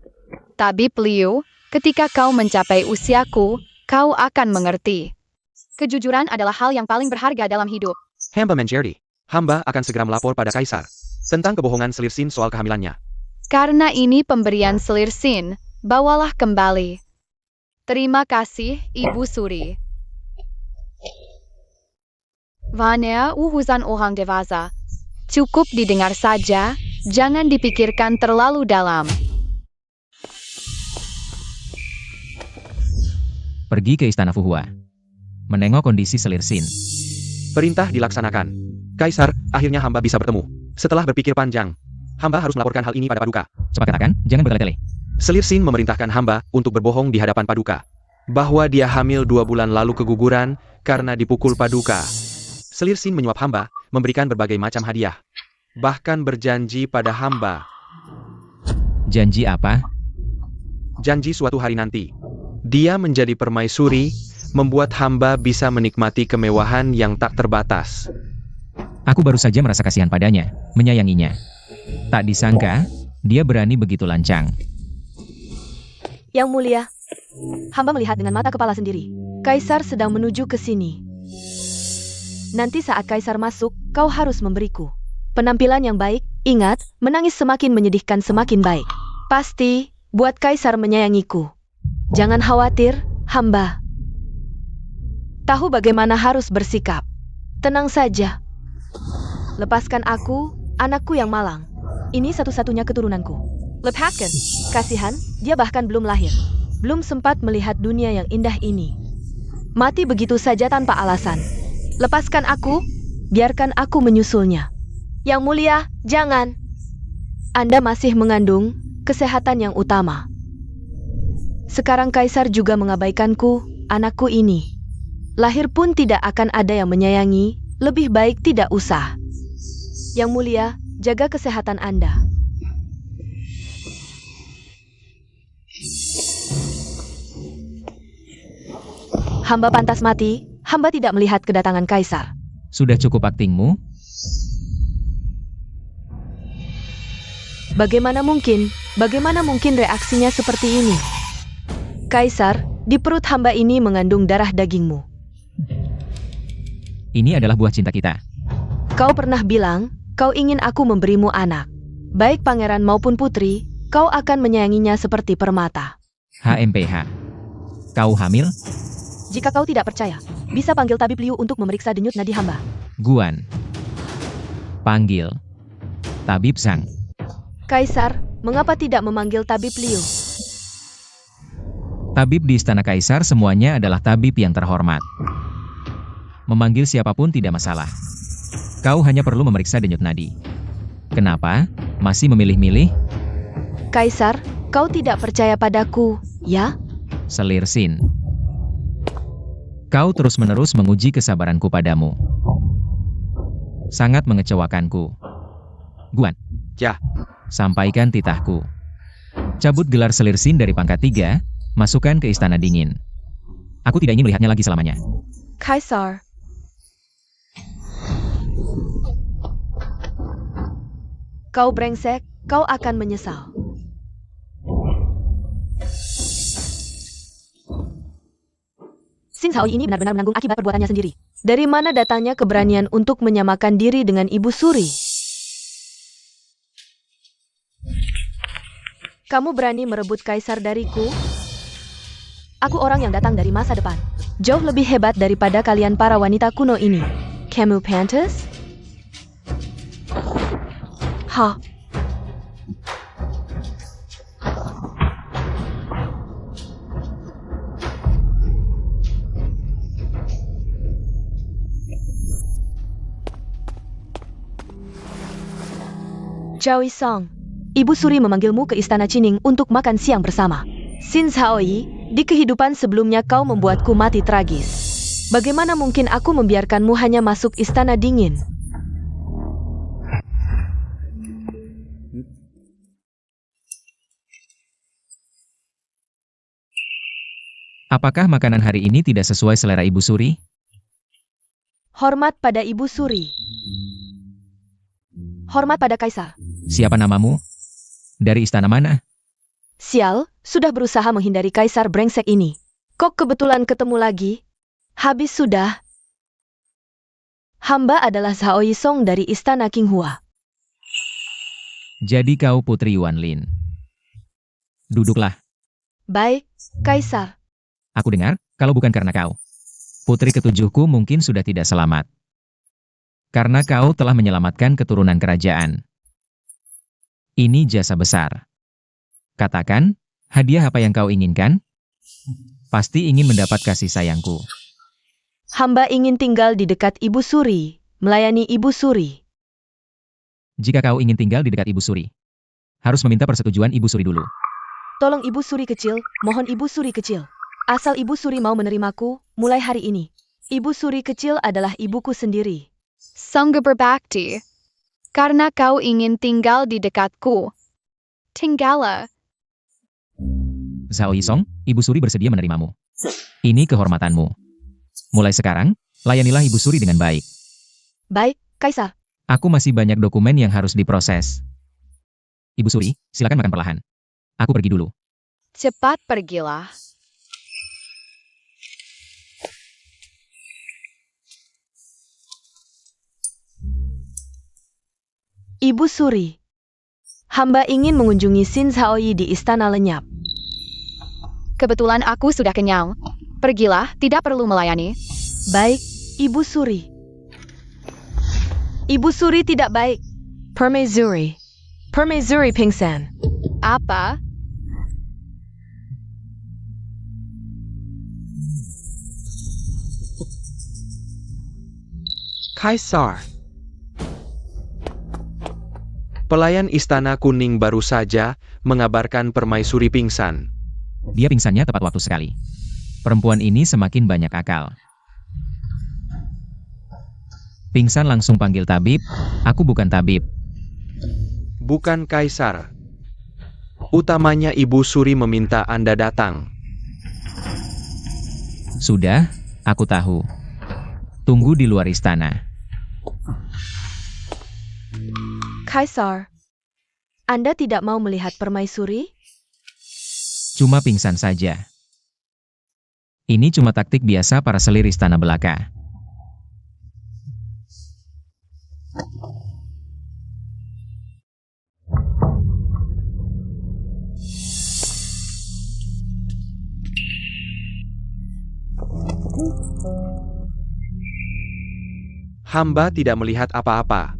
Tabib Liu, ketika kau mencapai usiaku, kau akan mengerti. Kejujuran adalah hal yang paling berharga dalam hidup. Hamba menjerdi. Hamba akan segera melapor pada Kaisar tentang kebohongan Selir Sin soal kehamilannya. Karena ini pemberian selir Sin, bawalah kembali. Terima kasih, Ibu Suri. Vania uhuzan orang dewasa. Cukup didengar saja, jangan dipikirkan terlalu dalam. Pergi ke istana Fuhua. Menengok kondisi Selir Sin. Perintah dilaksanakan. Kaisar, akhirnya hamba bisa bertemu. Setelah berpikir panjang, hamba harus melaporkan hal ini pada Paduka. Cepat katakan, jangan bertele-tele. Selir Sin memerintahkan hamba untuk berbohong di hadapan Paduka. Bahwa dia hamil 2 bulan lalu keguguran karena dipukul Paduka. Selir Sin menyuap hamba, memberikan berbagai macam hadiah. Bahkan berjanji pada hamba. Janji apa? Janji suatu hari nanti. Dia menjadi permaisuri, membuat hamba bisa menikmati kemewahan yang tak terbatas. Aku baru saja merasa kasihan padanya, menyayanginya. Tak disangka, dia berani begitu lancang. Yang mulia, hamba melihat dengan mata kepala sendiri. Kaisar sedang menuju ke sini. Nanti saat Kaisar masuk, kau harus memberiku penampilan yang baik. Ingat, menangis semakin menyedihkan semakin baik. Pasti, buat Kaisar menyayangiku. Jangan khawatir, hamba tahu bagaimana harus bersikap. Tenang saja. Lepaskan aku, anakku yang malang. Ini satu-satunya keturunanku. Lepaskan. Kasihan, dia bahkan belum lahir. Belum sempat melihat dunia yang indah ini. Mati begitu saja tanpa alasan. Lepaskan aku, biarkan aku menyusulnya. Yang mulia, jangan. Anda masih mengandung, kesehatan yang utama. Sekarang Kaisar juga mengabaikanku, anakku ini. Lahir pun tidak akan ada yang menyayangi, lebih baik tidak usah. Yang mulia, jaga kesehatan Anda. Hamba pantas mati, hamba tidak melihat kedatangan Kaisar. Sudah cukup aktingmu? Bagaimana mungkin reaksinya seperti ini? Kaisar, di perut hamba ini mengandung darah dagingmu. Ini adalah buah cinta kita. Kau pernah bilang, kau ingin aku memberimu anak. Baik pangeran maupun putri, kau akan menyayanginya seperti permata. HMPH. Kau hamil? Jika kau tidak percaya, bisa panggil Tabib Liu untuk memeriksa denyut nadi hamba. Guan. Panggil Tabib Sang. Kaisar, mengapa tidak memanggil Tabib Liu? Tabib di istana Kaisar semuanya adalah tabib yang terhormat. Memanggil siapapun tidak masalah. Kau hanya perlu memeriksa denyut nadi. Kenapa? Masih memilih-milih? Kaisar, kau tidak percaya padaku, ya? Selir Sin. Kau terus-menerus menguji kesabaranku padamu. Sangat mengecewakanku. Guan. Ya. Sampaikan titahku. Cabut gelar Selir Sin dari pangkat 3, masukkan ke istana dingin. Aku tidak ingin melihatnya lagi selamanya. Kaisar. Kau brengsek, kau akan menyesal. Xin Hao ini benar-benar menanggung akibat perbuatannya sendiri. Dari mana datangnya keberanian untuk menyamakan diri dengan Ibu Suri? Kamu berani merebut Kaisar dariku? Aku orang yang datang dari masa depan. Jauh lebih hebat daripada kalian para wanita kuno ini. Kamu pantas? Zhao Song, Ibu Suri memanggilmu ke Istana Qining untuk makan siang bersama. Xin Zhaoyi, di kehidupan sebelumnya kau membuatku mati tragis. Bagaimana mungkin aku membiarkanmu hanya masuk Istana Dingin? Apakah makanan hari ini tidak sesuai selera Ibu Suri? Hormat pada Ibu Suri. Hormat pada Kaisar. Siapa namamu? Dari istana mana? Sial, sudah berusaha menghindari Kaisar brengsek ini. Kok kebetulan ketemu lagi? Habis sudah. Hamba adalah Zhao Yisong dari Istana Qinghua. Jadi kau Putri Yuan Lin. Duduklah. Baik, Kaisar. Aku dengar, kalau bukan karena kau, putri ketujuhku mungkin sudah tidak selamat. Karena kau telah menyelamatkan keturunan kerajaan. Ini jasa besar. Katakan, hadiah apa yang kau inginkan? Pasti ingin mendapat kasih sayangku. Hamba ingin tinggal di dekat Ibu Suri, melayani Ibu Suri. Jika kau ingin tinggal di dekat Ibu Suri, harus meminta persetujuan Ibu Suri dulu. Tolong Ibu Suri kecil, mohon Ibu Suri kecil. Asal Ibu Suri mau menerimaku, mulai hari ini. Ibu Suri kecil adalah ibuku sendiri. Sanggup berbakti. Karena kau ingin tinggal di dekatku. Tinggallah. Zhao Yisong, Ibu Suri bersedia menerimamu. Ini kehormatanmu. Mulai sekarang, layanilah Ibu Suri dengan baik. Baik, Kaisar. Aku masih banyak dokumen yang harus diproses. Ibu Suri, silakan makan perlahan. Aku pergi dulu. Cepat pergilah. Ibu Suri. Hamba ingin mengunjungi Xin Zhaoyi di Istana Lenyap. Kebetulan aku sudah kenyang. Pergilah, tidak perlu melayani. Baik, Ibu Suri. Ibu Suri tidak baik. Permaisuri. Permaisuri pingsan. Apa? Kaisar. Pelayan Istana Kuning baru saja mengabarkan Permaisuri pingsan. Dia pingsannya tepat waktu sekali. Perempuan ini semakin banyak akal. Pingsan langsung panggil tabib. Aku bukan tabib. Bukan Kaisar. Utamanya Ibu Suri meminta Anda datang. Sudah, aku tahu. Tunggu di luar istana. Kaisar. Anda tidak mau melihat Permaisuri? Cuma pingsan saja. Ini cuma taktik biasa para selir istana belaka. Hamba tidak melihat apa-apa.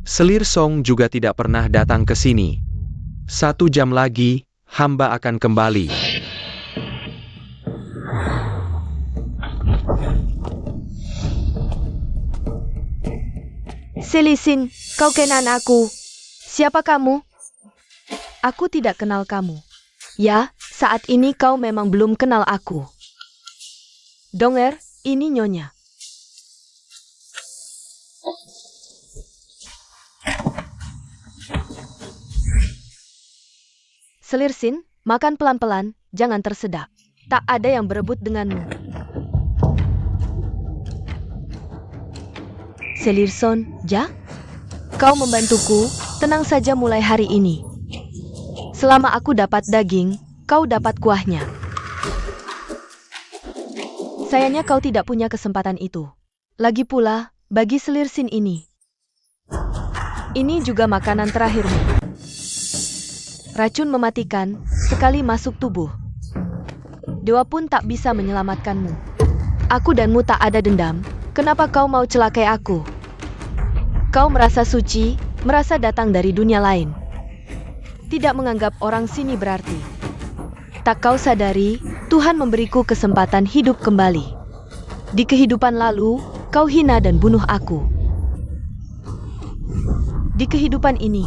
Selir Song juga tidak pernah datang ke sini. 1 jam lagi, hamba akan kembali. Selisin, kau kenal aku. Siapa kamu? Aku tidak kenal kamu. Ya, saat ini kau memang belum kenal aku. Donger, ini nyonya. Selir Sin, makan pelan-pelan, jangan tersedak. Tak ada yang berebut denganmu. Selir Son, ja? Kau membantuku, tenang saja mulai hari ini. Selama aku dapat daging, kau dapat kuahnya. Sayangnya kau tidak punya kesempatan itu. Lagi pula, bagi Selir Sin ini juga makanan terakhirmu. Racun mematikan, sekali masuk tubuh. Dewa pun tak bisa menyelamatkanmu. Aku danmu tak ada dendam, kenapa kau mau celakai aku? Kau merasa suci, merasa datang dari dunia lain. Tidak menganggap orang sini berarti. Tak kau sadari, Tuhan memberiku kesempatan hidup kembali. Di kehidupan lalu, kau hina dan bunuh aku. Di kehidupan ini,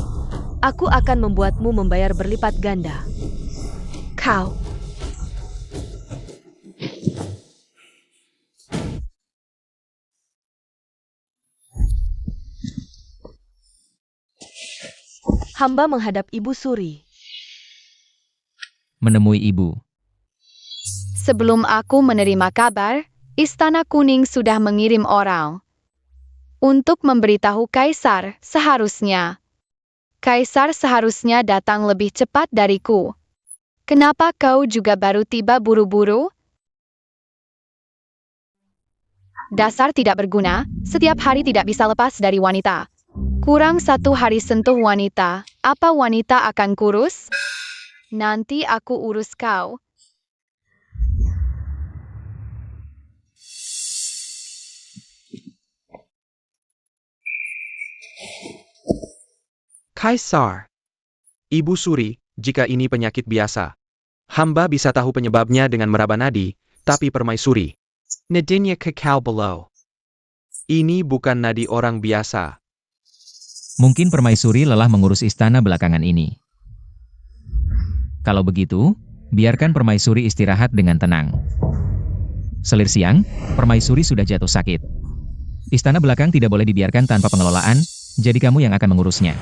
Aku akan membuatmu membayar berlipat ganda. Kau. Hamba menghadap Ibu Suri. Menemui ibu. Sebelum aku menerima kabar, Istana Kuning sudah mengirim orang untuk memberitahu Kaisar seharusnya. Kaisar seharusnya datang lebih cepat dariku. Kenapa kau juga baru tiba buru-buru? Dasar tidak berguna, setiap hari tidak bisa lepas dari wanita. Kurang 1 hari sentuh wanita, apa wanita akan kurus? Nanti aku urus kau. Kaisar. Ibu Suri, jika ini penyakit biasa. Hamba bisa tahu penyebabnya dengan meraba nadi, tapi permaisuri. Nadinya kekal below. Ini bukan nadi orang biasa. Mungkin permaisuri lelah mengurus istana belakangan ini. Kalau begitu, biarkan permaisuri istirahat dengan tenang. Selir siang, permaisuri sudah jatuh sakit. Istana belakang tidak boleh dibiarkan tanpa pengelolaan, jadi kamu yang akan mengurusnya.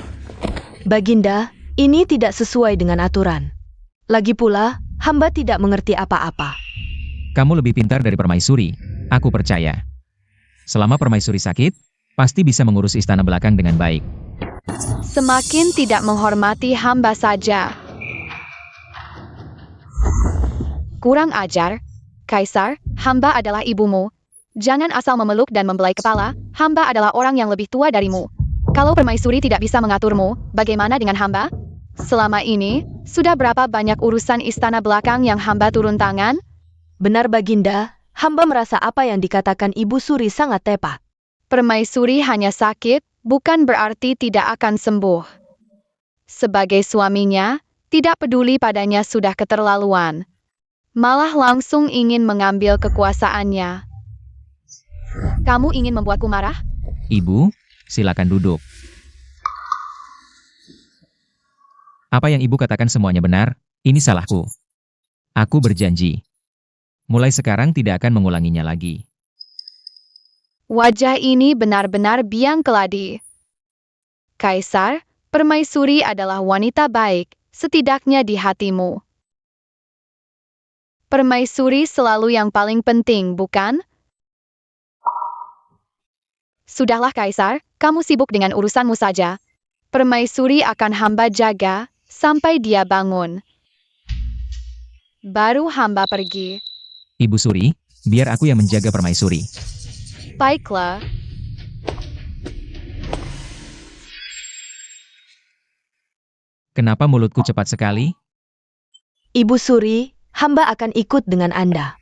Baginda, ini tidak sesuai dengan aturan. Lagi pula, hamba tidak mengerti apa-apa. Kamu lebih pintar dari permaisuri, aku percaya. Selama permaisuri sakit, pasti bisa mengurus istana belakang dengan baik. Semakin tidak menghormati hamba saja. Kurang ajar. Kaisar, hamba adalah ibumu. Jangan asal memeluk dan membelai kepala, hamba adalah orang yang lebih tua darimu. Kalau permaisuri tidak bisa mengaturmu, bagaimana dengan hamba? Selama ini, sudah berapa banyak urusan istana belakang yang hamba turun tangan? Benar Baginda, hamba merasa apa yang dikatakan Ibu Suri sangat tepat. Permaisuri hanya sakit, bukan berarti tidak akan sembuh. Sebagai suaminya, tidak peduli padanya sudah keterlaluan. Malah langsung ingin mengambil kekuasaannya. Kamu ingin membuatku marah? Ibu, silakan duduk. Apa yang ibu katakan semuanya benar, ini salahku. Aku berjanji. Mulai sekarang tidak akan mengulanginya lagi. Wajah ini benar-benar biang keladi. Kaisar, permaisuri adalah wanita baik, setidaknya di hatimu. Permaisuri selalu yang paling penting, bukan? Sudahlah Kaisar, kamu sibuk dengan urusanmu saja. Permaisuri akan hamba jaga, sampai dia bangun. Baru hamba pergi. Ibu Suri, biar aku yang menjaga permaisuri. Baiklah. Kenapa mulutku cepat sekali? Ibu Suri, hamba akan ikut dengan Anda.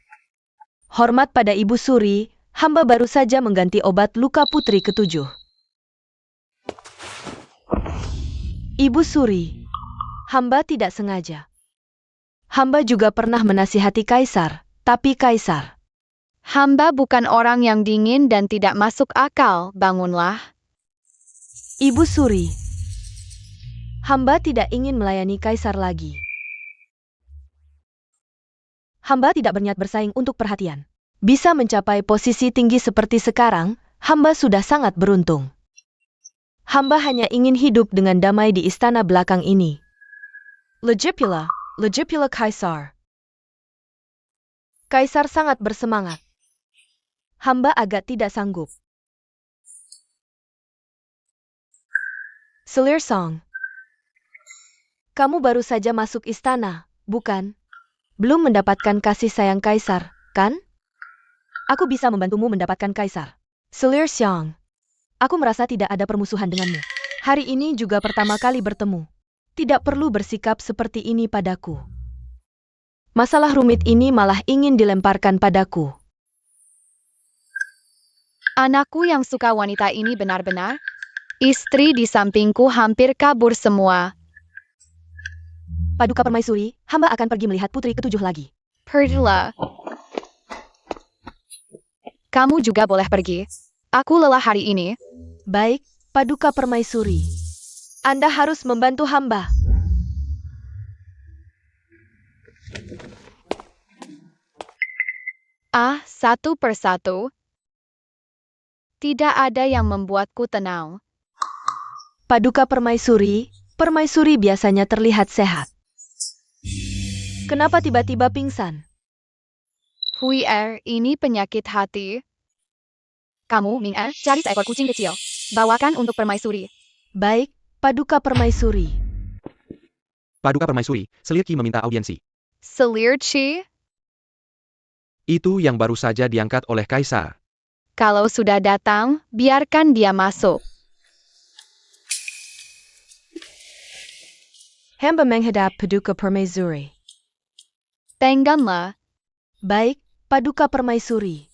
Hormat pada Ibu Suri, hamba baru saja mengganti obat luka putri ke-7. Ibu Suri, hamba tidak sengaja. Hamba juga pernah menasihati Kaisar, tapi Kaisar. Hamba bukan orang yang dingin dan tidak masuk akal, bangunlah. Ibu Suri, hamba tidak ingin melayani Kaisar lagi. Hamba tidak berniat bersaing untuk perhatian. Bisa mencapai posisi tinggi seperti sekarang, hamba sudah sangat beruntung. Hamba hanya ingin hidup dengan damai di istana belakang ini. Legipula Kaisar. Kaisar sangat bersemangat. Hamba agak tidak sanggup. Selir Song. Kamu baru saja masuk istana, bukan? Belum mendapatkan kasih sayang Kaisar, kan? Aku bisa membantumu mendapatkan Kaisar. Selir Xiang. Aku merasa tidak ada permusuhan denganmu. Hari ini juga pertama kali bertemu. Tidak perlu bersikap seperti ini padaku. Masalah rumit ini malah ingin dilemparkan padaku. Anakku yang suka wanita ini benar-benar. Istri di sampingku hampir kabur semua. Paduka Permaisuri, hamba akan pergi melihat putri ke-7 lagi. Pergilah. Kamu juga boleh pergi. Aku lelah hari ini. Baik, Paduka Permaisuri. Anda harus membantu hamba. Satu persatu. Tidak ada yang membuatku tenang. Paduka Permaisuri, Permaisuri biasanya terlihat sehat. Kenapa tiba-tiba pingsan? Ini penyakit hati. Kamu, Ming-er, cari seekor kucing kecil. Bawakan untuk Permaisuri. Baik, Paduka Permaisuri. Paduka Permaisuri, Selir Qi meminta audiensi. Selir Qi, Itu yang baru saja diangkat oleh Kaisar. kalau sudah datang, biarkan dia masuk. Hamba menghadap Paduka Permaisuri. Tengganlah. Baik, Paduka Permaisuri.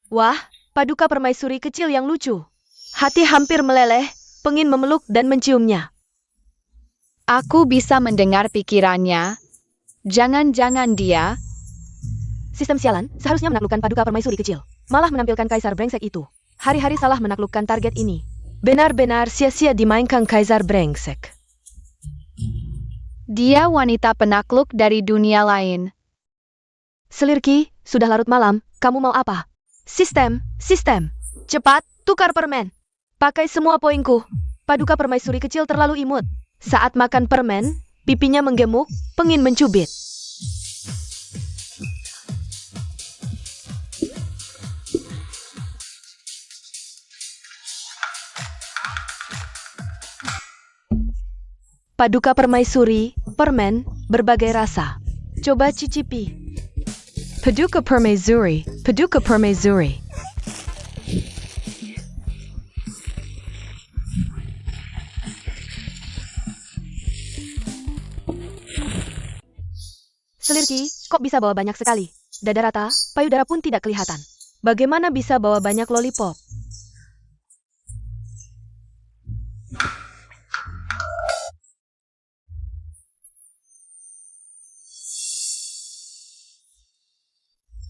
Wah, Paduka Permaisuri kecil yang lucu. Hati hampir meleleh, pengin memeluk dan menciumnya. Aku bisa mendengar pikirannya. Jangan-jangan dia. Sistem sialan, seharusnya menaklukkan Paduka Permaisuri kecil. Malah menampilkan Kaisar brengsek itu. Hari-hari salah menaklukkan target ini. Benar-benar sia-sia dimainkan Kaisar brengsek. Dia wanita penakluk dari dunia lain. Selir Qi, sudah larut malam, kamu mau apa? Sistem. Cepat, tukar permen. Pakai semua poinku. Paduka Permaisuri kecil terlalu imut. Saat makan permen, pipinya menggemuk, pengin mencubit. Paduka Permaisuri, permen, berbagai rasa. Coba cicipi. Paduka Permaisuri, Paduka Permaisuri. Selir Qi, kok bisa bawa banyak sekali? Dada rata, payudara pun tidak kelihatan. Bagaimana bisa bawa banyak lollipop?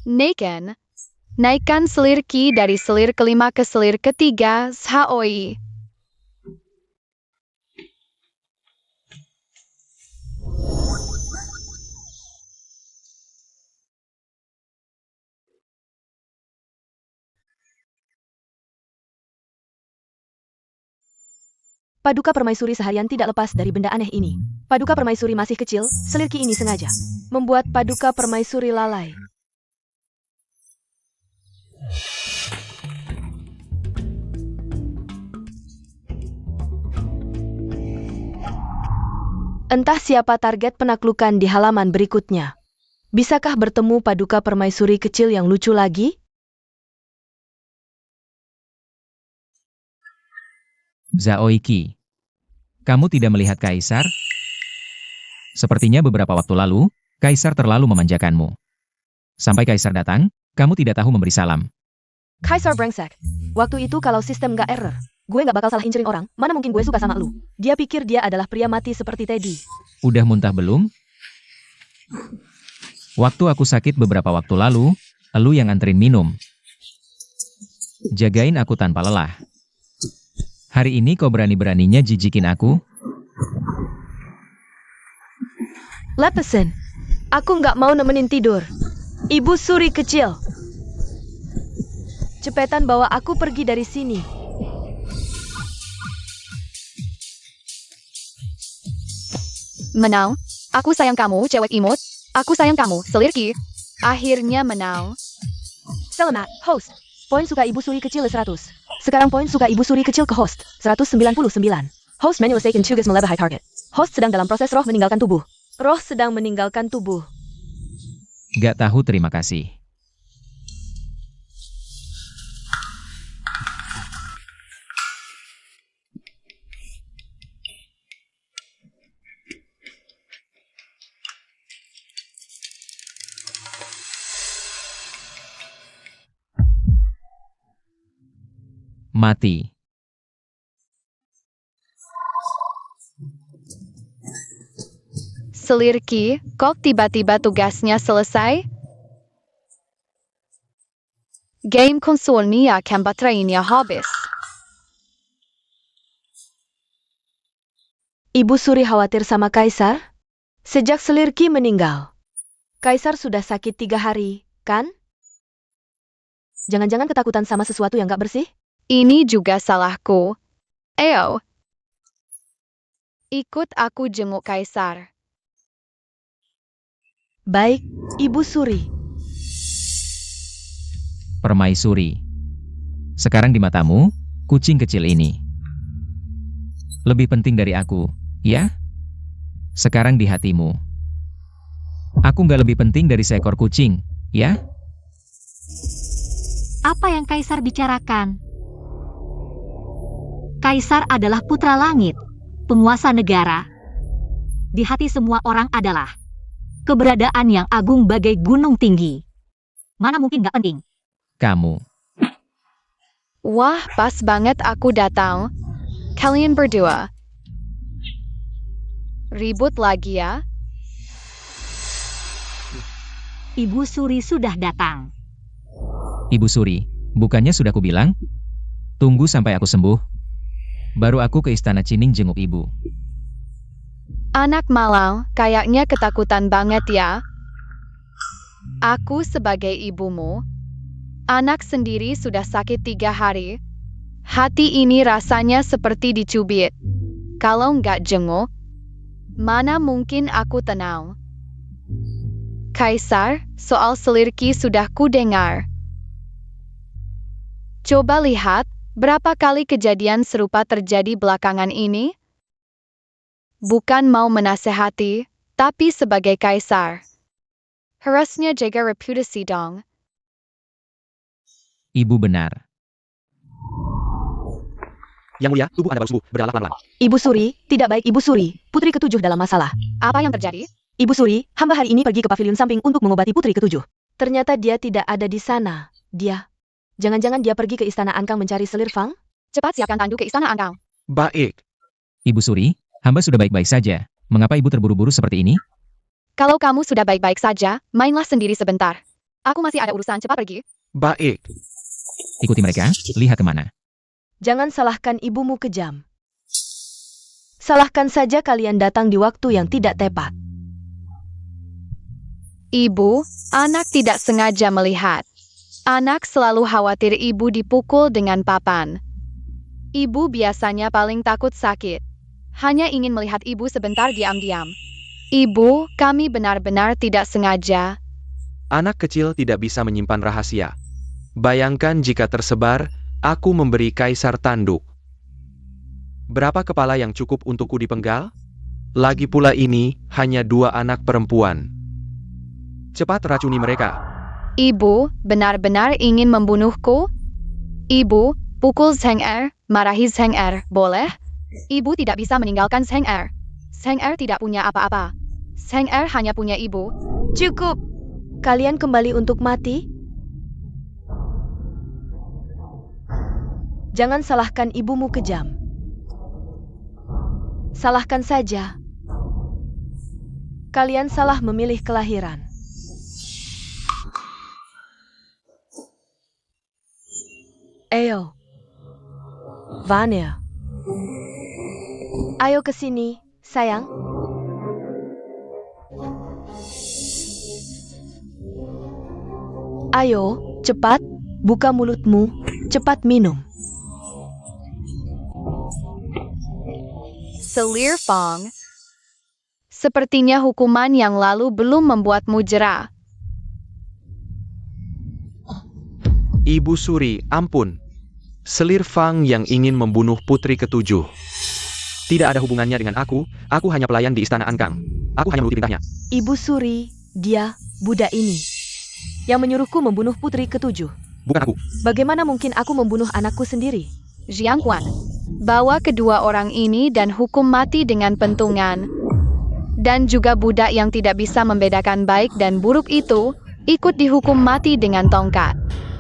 Naikkan Selir Qi dari selir kelima ke selir ketiga, Shaoi. Paduka Permaisuri seharian tidak lepas dari benda aneh ini. Paduka Permaisuri masih kecil, Selir Qi ini sengaja membuat Paduka Permaisuri lalai. Entah siapa target penaklukan di halaman berikutnya. Bisakah bertemu Paduka Permaisuri kecil yang lucu lagi? Zaoi Qi. Kamu tidak melihat Kaisar? Sepertinya beberapa waktu lalu, Kaisar terlalu memanjakanmu. Sampai Kaisar datang, kamu tidak tahu memberi salam. Kaisar brengsek. Waktu itu kalau sistem gak error, gue gak bakal salah incerin orang, mana mungkin gue suka sama lu. Dia pikir dia adalah pria mati seperti Teddy. Udah muntah belum? Waktu aku sakit beberapa waktu lalu, elu yang anterin minum. Jagain aku tanpa lelah. Hari ini kau berani-beraninya jijikin aku? Lepesin. Aku nggak mau nemenin tidur. Ibu suri kecil. Cepetan bawa aku pergi dari sini. Menang. Aku sayang kamu, cewek imut. Aku sayang kamu, Selir Qi. Akhirnya menang. Selamat, host. Poin suka ibu suri kecil 100. Sekarang poin suka ibu suri kecil ke host, 199. Host manual sake in Chugas Meleba High Target. Host sedang dalam proses roh meninggalkan tubuh. Roh sedang meninggalkan tubuh. Gak tahu terima kasih. Mati. Selir Qi, kok tiba-tiba tugasnya selesai? Game konsolnya akan baterainya habis. Ibu Suri khawatir sama Kaisar? Sejak Selirki meninggal. Kaisar sudah sakit 3 hari, kan? Jangan-jangan ketakutan sama sesuatu yang gak bersih? Ini juga salahku. Ayo. Ikut aku jenguk Kaisar. Baik, Ibu Suri. Permaisuri. Sekarang di matamu, kucing kecil ini lebih penting dari aku, ya? Sekarang di hatimu, aku nggak lebih penting dari seekor kucing, ya? Apa yang Kaisar bicarakan? Kaisar adalah putra langit, penguasa negara. Di hati semua orang adalah keberadaan yang agung bagai gunung tinggi. Mana mungkin gak penting? Kamu. Wah, pas banget aku datang. Kalian berdua. Ribut lagi ya? Ibu Suri sudah datang. Ibu Suri, bukannya sudah kubilang? Tunggu sampai aku sembuh. Baru aku ke istana Cining jenguk ibu. Anak malang, kayaknya ketakutan banget ya. Aku sebagai ibumu, anak sendiri sudah sakit 3 hari. Hati ini rasanya seperti dicubit. Kalau nggak jenguk, mana mungkin aku tenang. Kaisar, soal Selirki sudah ku dengar. Coba lihat, berapa kali kejadian serupa terjadi belakangan ini? Bukan mau menasehati, tapi sebagai kaisar. Harusnya jaga reputasi dong. Ibu benar. Yang mulia, tubuh Anda baru sembuh, berjalan pelan-pelan. Ibu Suri, tidak baik Ibu Suri. Putri ke-7 dalam masalah. Apa yang terjadi? Ibu Suri, hamba hari ini pergi ke pavilion samping untuk mengobati putri ke-7. Ternyata dia tidak ada di sana. Jangan-jangan dia pergi ke istana Angkang mencari Selir Fang? Cepat siapkan tandu ke istana Angkang. Baik. Ibu Suri, hamba sudah baik-baik saja. Mengapa ibu terburu-buru seperti ini? Kalau kamu sudah baik-baik saja, mainlah sendiri sebentar. Aku masih ada urusan, cepat pergi. Baik. Ikuti mereka, lihat kemana. Jangan salahkan ibumu kejam. Salahkan saja kalian datang di waktu yang tidak tepat. Ibu, anak tidak sengaja melihat. Anak selalu khawatir ibu dipukul dengan papan. Ibu biasanya paling takut sakit. Hanya ingin melihat ibu sebentar diam-diam. Ibu, kami benar-benar tidak sengaja. Anak kecil tidak bisa menyimpan rahasia. Bayangkan jika tersebar, aku memberi Kaisar tanduk. Berapa kepala yang cukup untukku dipenggal? Lagi pula ini hanya 2 anak perempuan. Cepat racuni mereka. Ibu, benar-benar ingin membunuhku? Ibu, pukul Zheng Er, marahi Zheng Er, boleh? Ibu tidak bisa meninggalkan Zheng Er. Zheng Er tidak punya apa-apa. Zheng Er hanya punya ibu. Cukup. Kalian kembali untuk mati? Jangan salahkan ibumu kejam. Salahkan saja. Kalian salah memilih kelahiran. Ayo. Vanya. Ayo ke sini, sayang. Ayo, cepat, buka mulutmu, cepat minum. Selir Fang. Sepertinya hukuman yang lalu belum membuatmu jera. Ibu Suri, ampun. Selir Fang yang ingin membunuh putri ke-7. Tidak ada hubungannya dengan aku hanya pelayan di istana Angkang. Aku hanya menuruti perintahnya. Ibu Suri, dia, Buddha ini, yang menyuruhku membunuh putri ke-7. Bukan aku. Bagaimana mungkin aku membunuh anakku sendiri? Jiang Quan. Bawa kedua orang ini dan hukum mati dengan pentungan. Dan juga budak yang tidak bisa membedakan baik dan buruk itu, ikut dihukum mati dengan tongkat.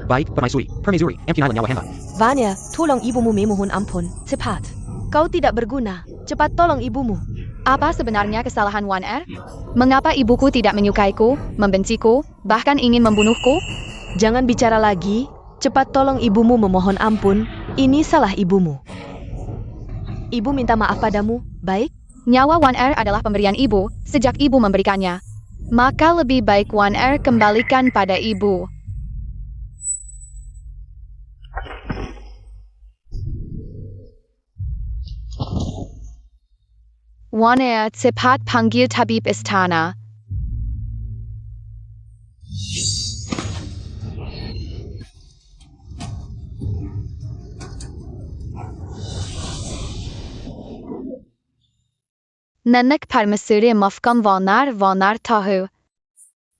Baik, permaisuri, empunlah nyawa hamba. Vanya, tolong ibumu memohon ampun, cepat. Kau tidak berguna, cepat tolong ibumu. Apa sebenarnya kesalahan Wan Er? Mengapa ibuku tidak menyukaiku, membenciku, bahkan ingin membunuhku? Jangan bicara lagi, cepat tolong ibumu memohon ampun, ini salah ibumu. Ibu minta maaf padamu, baik? Nyawa Wan Er adalah pemberian ibu, sejak ibu memberikannya. Maka lebih baik Wan Er kembalikan pada ibu. Wan Er cepat panggil tabib istana. Nenek permaisuri maafkan Wanar tahu.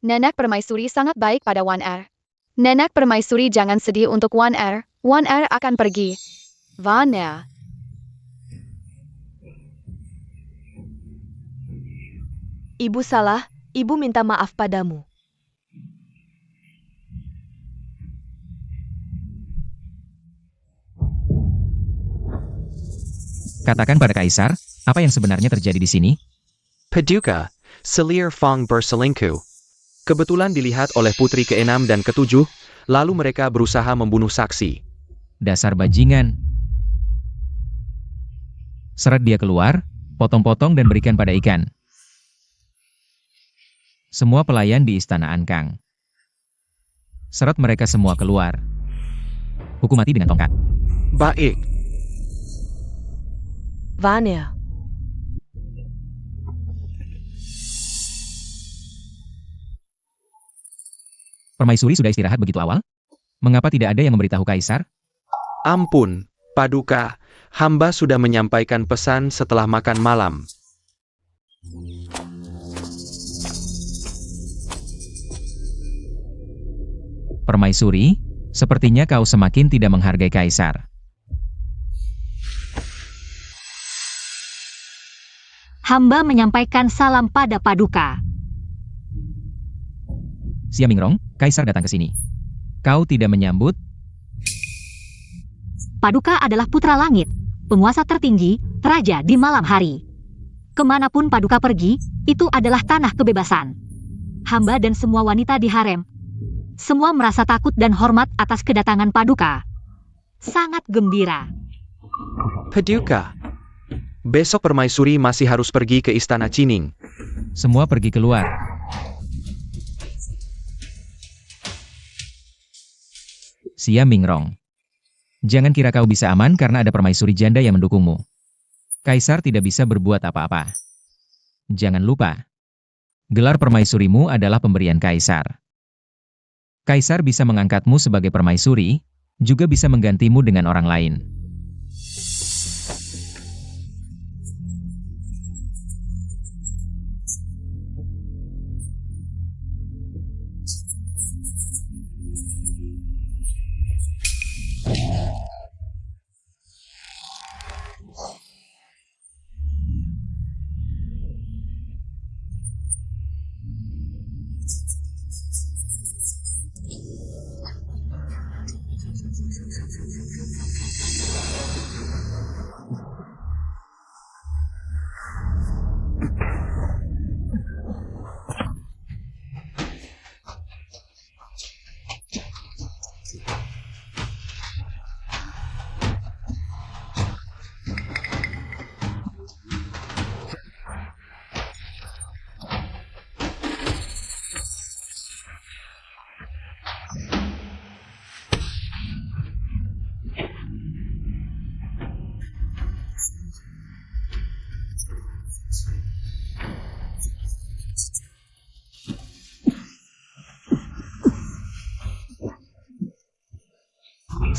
Nenek permaisuri sangat baik pada Wan Er. Nenek permaisuri jangan sedih untuk Wan Er. Wan Er akan pergi. Wan Er. Ibu salah, ibu minta maaf padamu. Katakan pada Kaisar, apa yang sebenarnya terjadi di sini? Paduka, selir Fong berselingkuh. Kebetulan dilihat oleh putri ke-6 dan ke-7, lalu mereka berusaha membunuh saksi. Dasar bajingan. Seret dia keluar, potong-potong dan berikan pada ikan. Semua pelayan di istana Ankang. Seret mereka semua keluar. Hukum mati dengan tongkat. Baik. Vanya. Permaisuri sudah istirahat begitu awal? Mengapa tidak ada yang memberitahu Kaisar? Ampun, Paduka. Hamba sudah menyampaikan pesan setelah makan malam. Permaisuri, sepertinya kau semakin tidak menghargai Kaisar. Hamba menyampaikan salam pada Paduka. Xia Mingrong, Kaisar datang ke sini. Kau tidak menyambut? Paduka adalah putra langit, penguasa tertinggi, raja di malam hari. Kemanapun Paduka pergi, itu adalah tanah kebebasan. Hamba dan semua wanita di harem, semua merasa takut dan hormat atas kedatangan Paduka. Sangat gembira. Paduka, besok Permaisuri masih harus pergi ke Istana Cining. Semua pergi keluar. Xia Mingrong. Jangan kira kau bisa aman karena ada permaisuri janda yang mendukungmu. Kaisar tidak bisa berbuat apa-apa. Jangan lupa, gelar permaisurimu adalah pemberian Kaisar. Kaisar bisa mengangkatmu sebagai permaisuri, juga bisa menggantimu dengan orang lain.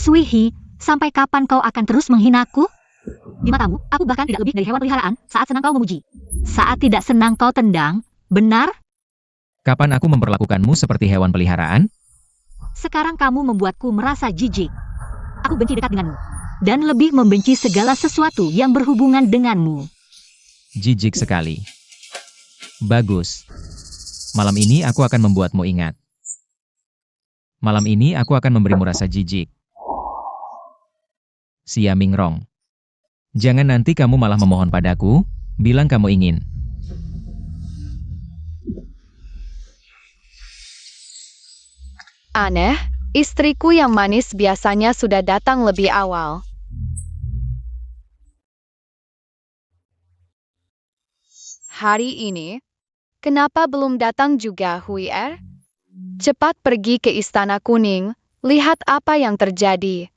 Suihi, sampai kapan kau akan terus menghinaku? Di matamu, aku bahkan tidak lebih dari hewan peliharaan. Saat senang kau memuji, saat tidak senang kau tendang. Benar? Kapan aku memperlakukanmu seperti hewan peliharaan? Sekarang kamu membuatku merasa jijik. Aku benci dekat denganmu, dan lebih membenci segala sesuatu yang berhubungan denganmu. Jijik sekali. Bagus. Malam ini aku akan membuatmu ingat. Malam ini aku akan memberimu rasa jijik. Xia Mingrong. Jangan nanti kamu malah memohon padaku, bilang kamu ingin. Aneh, istriku yang manis biasanya sudah datang lebih awal. hari ini? Kenapa belum datang juga, Huier? Cepat pergi ke Istana Kuning, lihat apa yang terjadi.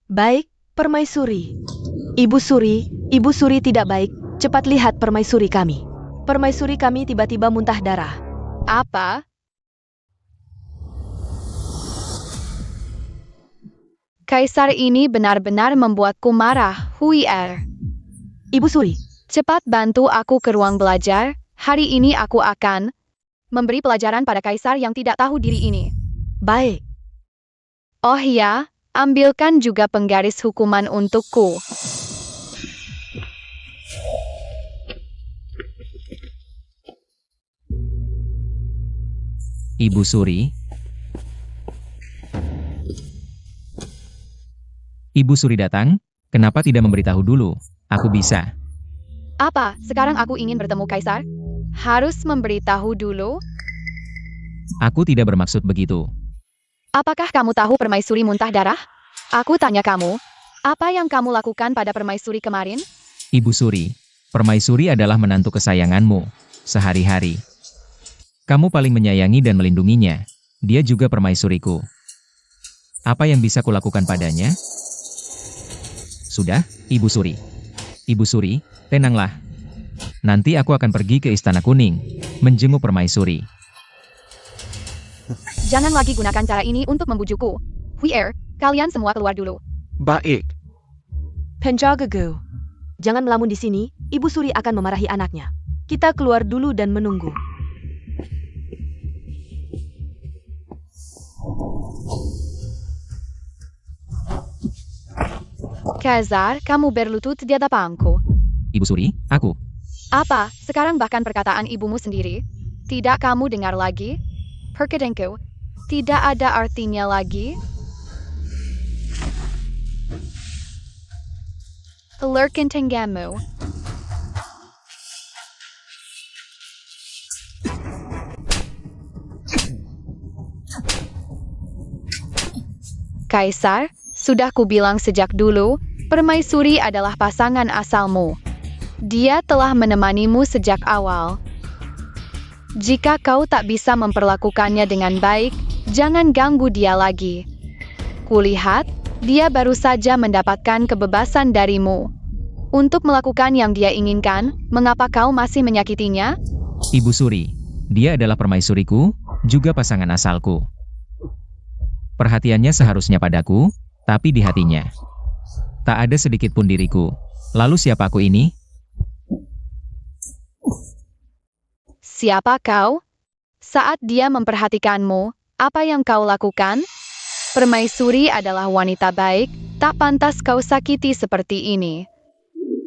Baik, Permaisuri. Ibu Suri tidak baik, cepat lihat permaisuri kami. Permaisuri kami tiba-tiba muntah darah. Apa? Kaisar ini benar-benar membuatku marah, Huier. Ibu Suri, Cepat bantu aku ke ruang belajar, hari ini aku akan memberi pelajaran pada kaisar yang tidak tahu diri ini. baik. Oh ya, ambilkan juga penggaris hukuman untukku. Ibu Suri. Ibu Suri datang, kenapa tidak memberitahu dulu? Aku bisa. Apa, sekarang aku ingin bertemu kaisar? Harus memberitahu dulu? Aku tidak bermaksud begitu. Apakah kamu tahu permaisuri muntah darah? Aku tanya kamu, apa yang kamu lakukan pada permaisuri kemarin? Ibu Suri, permaisuri adalah menantu kesayanganmu, sehari-hari. Kamu paling menyayangi dan melindunginya. Dia juga permaisuriku. Apa yang bisa kulakukan padanya? Sudah, Ibu Suri. Ibu Suri, tenanglah. Nanti aku akan pergi ke Istana Kuning, menjenguk permaisuri. Jangan lagi gunakan cara ini untuk membujukku. Huier, kalian semua keluar dulu. Baik. Penjagaku. Jangan melamun di sini, Ibu Suri akan memarahi anaknya. Kita keluar dulu dan menunggu. Kaisar, kamu berlutut di hadapanku. Ibu Suri, aku. Apa, sekarang bahkan perkataan ibumu sendiri? Tidak kamu dengar lagi? Perkataanku, tidak ada artinya lagi? Lurkin tenggamu. Kaisar, sudah kubilang sejak dulu, permaisuri adalah pasangan asalmu. Dia telah menemanimu sejak awal. Jika kau tak bisa memperlakukannya dengan baik, jangan ganggu dia lagi. Kulihat, dia baru saja mendapatkan kebebasan darimu. Untuk melakukan yang dia inginkan, mengapa kau masih menyakitinya? Ibu Suri, dia adalah permaisuriku, juga pasangan asalku. Perhatiannya seharusnya padaku, tapi di hatinya. Tak ada sedikit pun diriku. Lalu siapa aku ini? Siapa kau? Saat dia memperhatikanmu, apa yang kau lakukan? Permaisuri adalah wanita baik, tak pantas kau sakiti seperti ini.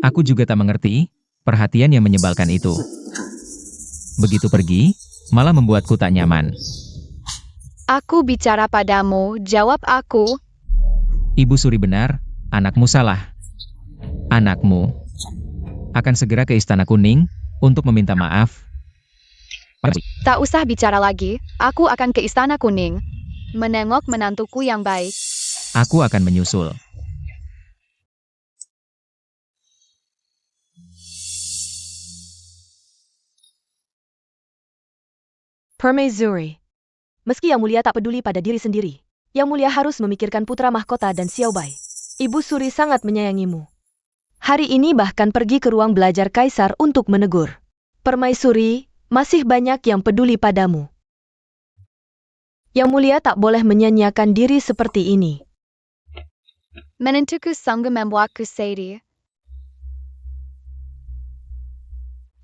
Aku juga tak mengerti, perhatian yang menyebalkan itu. Begitu pergi, malah membuatku tak nyaman. Aku bicara padamu, jawab aku. Ibu Suri benar, anakmu salah. Anakmu akan segera ke Istana Kuning untuk meminta maaf. Tak usah bicara lagi, aku akan ke Istana Kuning. Menengok menantuku yang baik. Aku akan menyusul. Permaisuri. Meski Yang Mulia tak peduli pada diri sendiri, Yang Mulia harus memikirkan putra mahkota dan Xiao Bai. Ibu Suri sangat menyayangimu. Hari ini bahkan pergi ke ruang belajar kaisar untuk menegur. Permaisuri, masih banyak yang peduli padamu. Yang Mulia tak boleh menyanyiakan diri seperti ini. Menantuku sanggup membuatku sedih.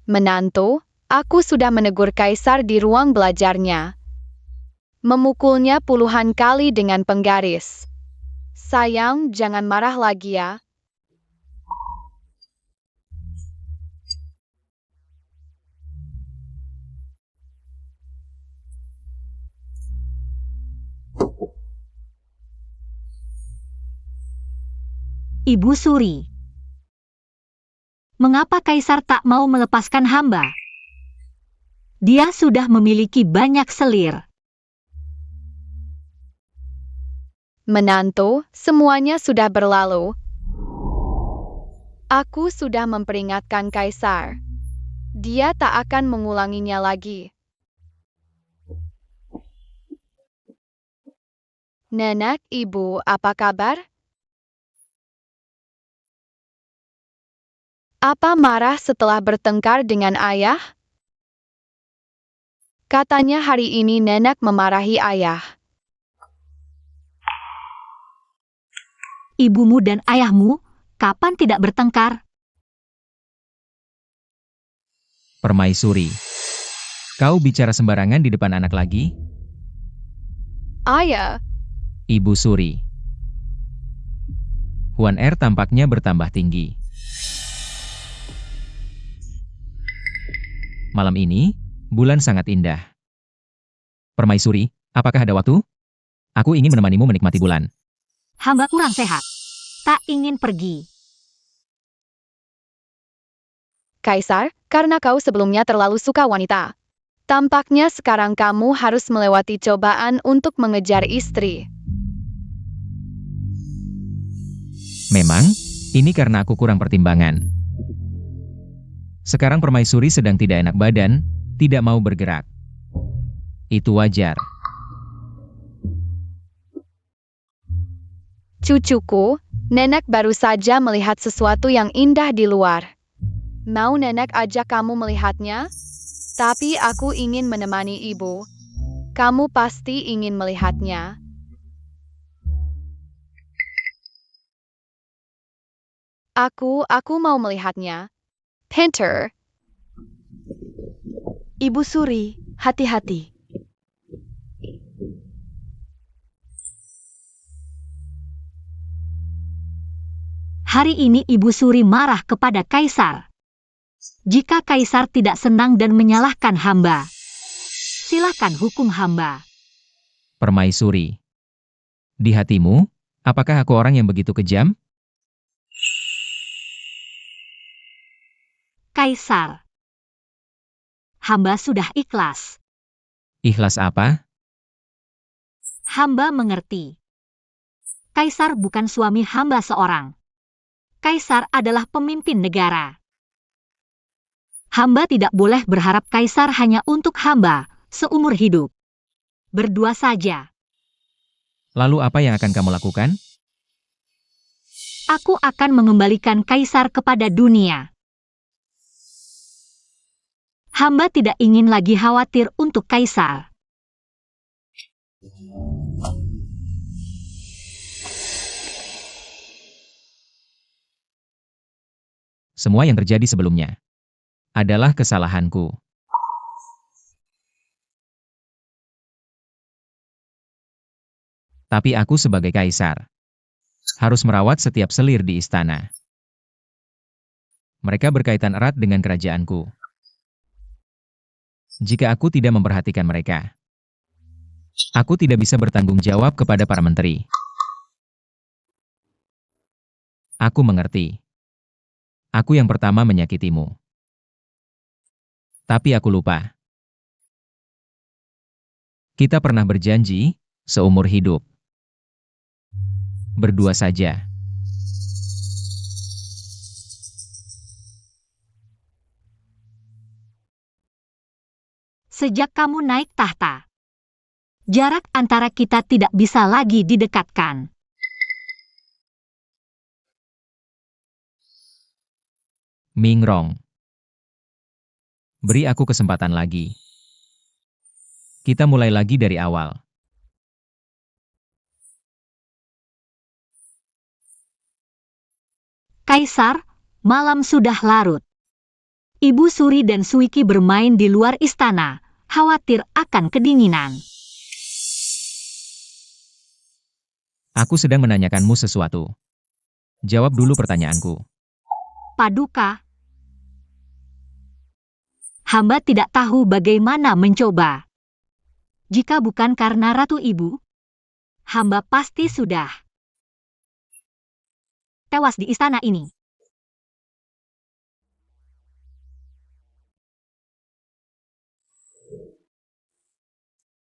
Menantu, aku sudah menegur kaisar di ruang belajarnya. Memukulnya puluhan kali dengan penggaris. Sayang, jangan marah lagi ya. Ibu Suri. Mengapa Kaisar tak mau melepaskan hamba? Dia sudah memiliki banyak selir. Menantu, semuanya sudah berlalu. Aku sudah memperingatkan Kaisar. Dia tak akan mengulanginya lagi. Nenek, ibu, apa kabar? Apa marah setelah bertengkar dengan ayah? Katanya hari ini nenek memarahi ayah. Ibumu dan ayahmu, kapan tidak bertengkar? Permaisuri. Kau bicara sembarangan di depan anak lagi? Ayah, Ibu Suri. Huan Er tampaknya bertambah tinggi. Malam ini, bulan sangat indah. Permaisuri, apakah ada waktu? Aku ingin menemanimu menikmati bulan. Hamba kurang sehat. Tak ingin pergi. Kaisar, karena kau sebelumnya terlalu suka wanita. Tampaknya sekarang kamu harus melewati cobaan untuk mengejar istri. Memang, ini karena aku kurang pertimbangan. Sekarang permaisuri sedang tidak enak badan, tidak mau bergerak. Itu wajar. Cucuku, nenek baru saja melihat sesuatu yang indah di luar. Mau nenek ajak kamu melihatnya? Tapi aku ingin menemani ibu. Kamu pasti ingin melihatnya. Aku mau melihatnya. Pinter. Ibu Suri, hati-hati. Hari ini Ibu Suri marah kepada Kaisar. Jika Kaisar tidak senang dan menyalahkan hamba, silakan hukum hamba. Permaisuri. Di hatimu, apakah aku orang yang begitu kejam? Kaisar. Hamba sudah ikhlas. Ikhlas apa? Hamba mengerti. Kaisar bukan suami hamba seorang. Kaisar adalah pemimpin negara. Hamba tidak boleh berharap Kaisar hanya untuk hamba seumur hidup. Berdua saja. Lalu apa yang akan kamu lakukan? Aku akan mengembalikan Kaisar kepada dunia. Hamba tidak ingin lagi khawatir untuk Kaisar. Semua yang terjadi sebelumnya adalah kesalahanku. Tapi aku sebagai kaisar harus merawat setiap selir di istana. Mereka berkaitan erat dengan kerajaanku. Jika aku tidak memperhatikan mereka, aku tidak bisa bertanggung jawab kepada para menteri. Aku mengerti. Aku yang pertama menyakitimu. Tapi aku lupa. Kita pernah berjanji, seumur hidup. Berdua saja. Sejak kamu naik tahta, jarak antara kita tidak bisa lagi didekatkan. Mingrong. Beri aku kesempatan lagi. Kita mulai lagi dari awal. Kaisar, malam sudah larut. Ibu Suri dan Suiki bermain di luar istana, khawatir akan kedinginan. Aku sedang menanyakanmu sesuatu. Jawab dulu pertanyaanku. Paduka. Hamba tidak tahu bagaimana mencoba. Jika bukan karena Ratu Ibu, hamba pasti sudah tewas di istana ini.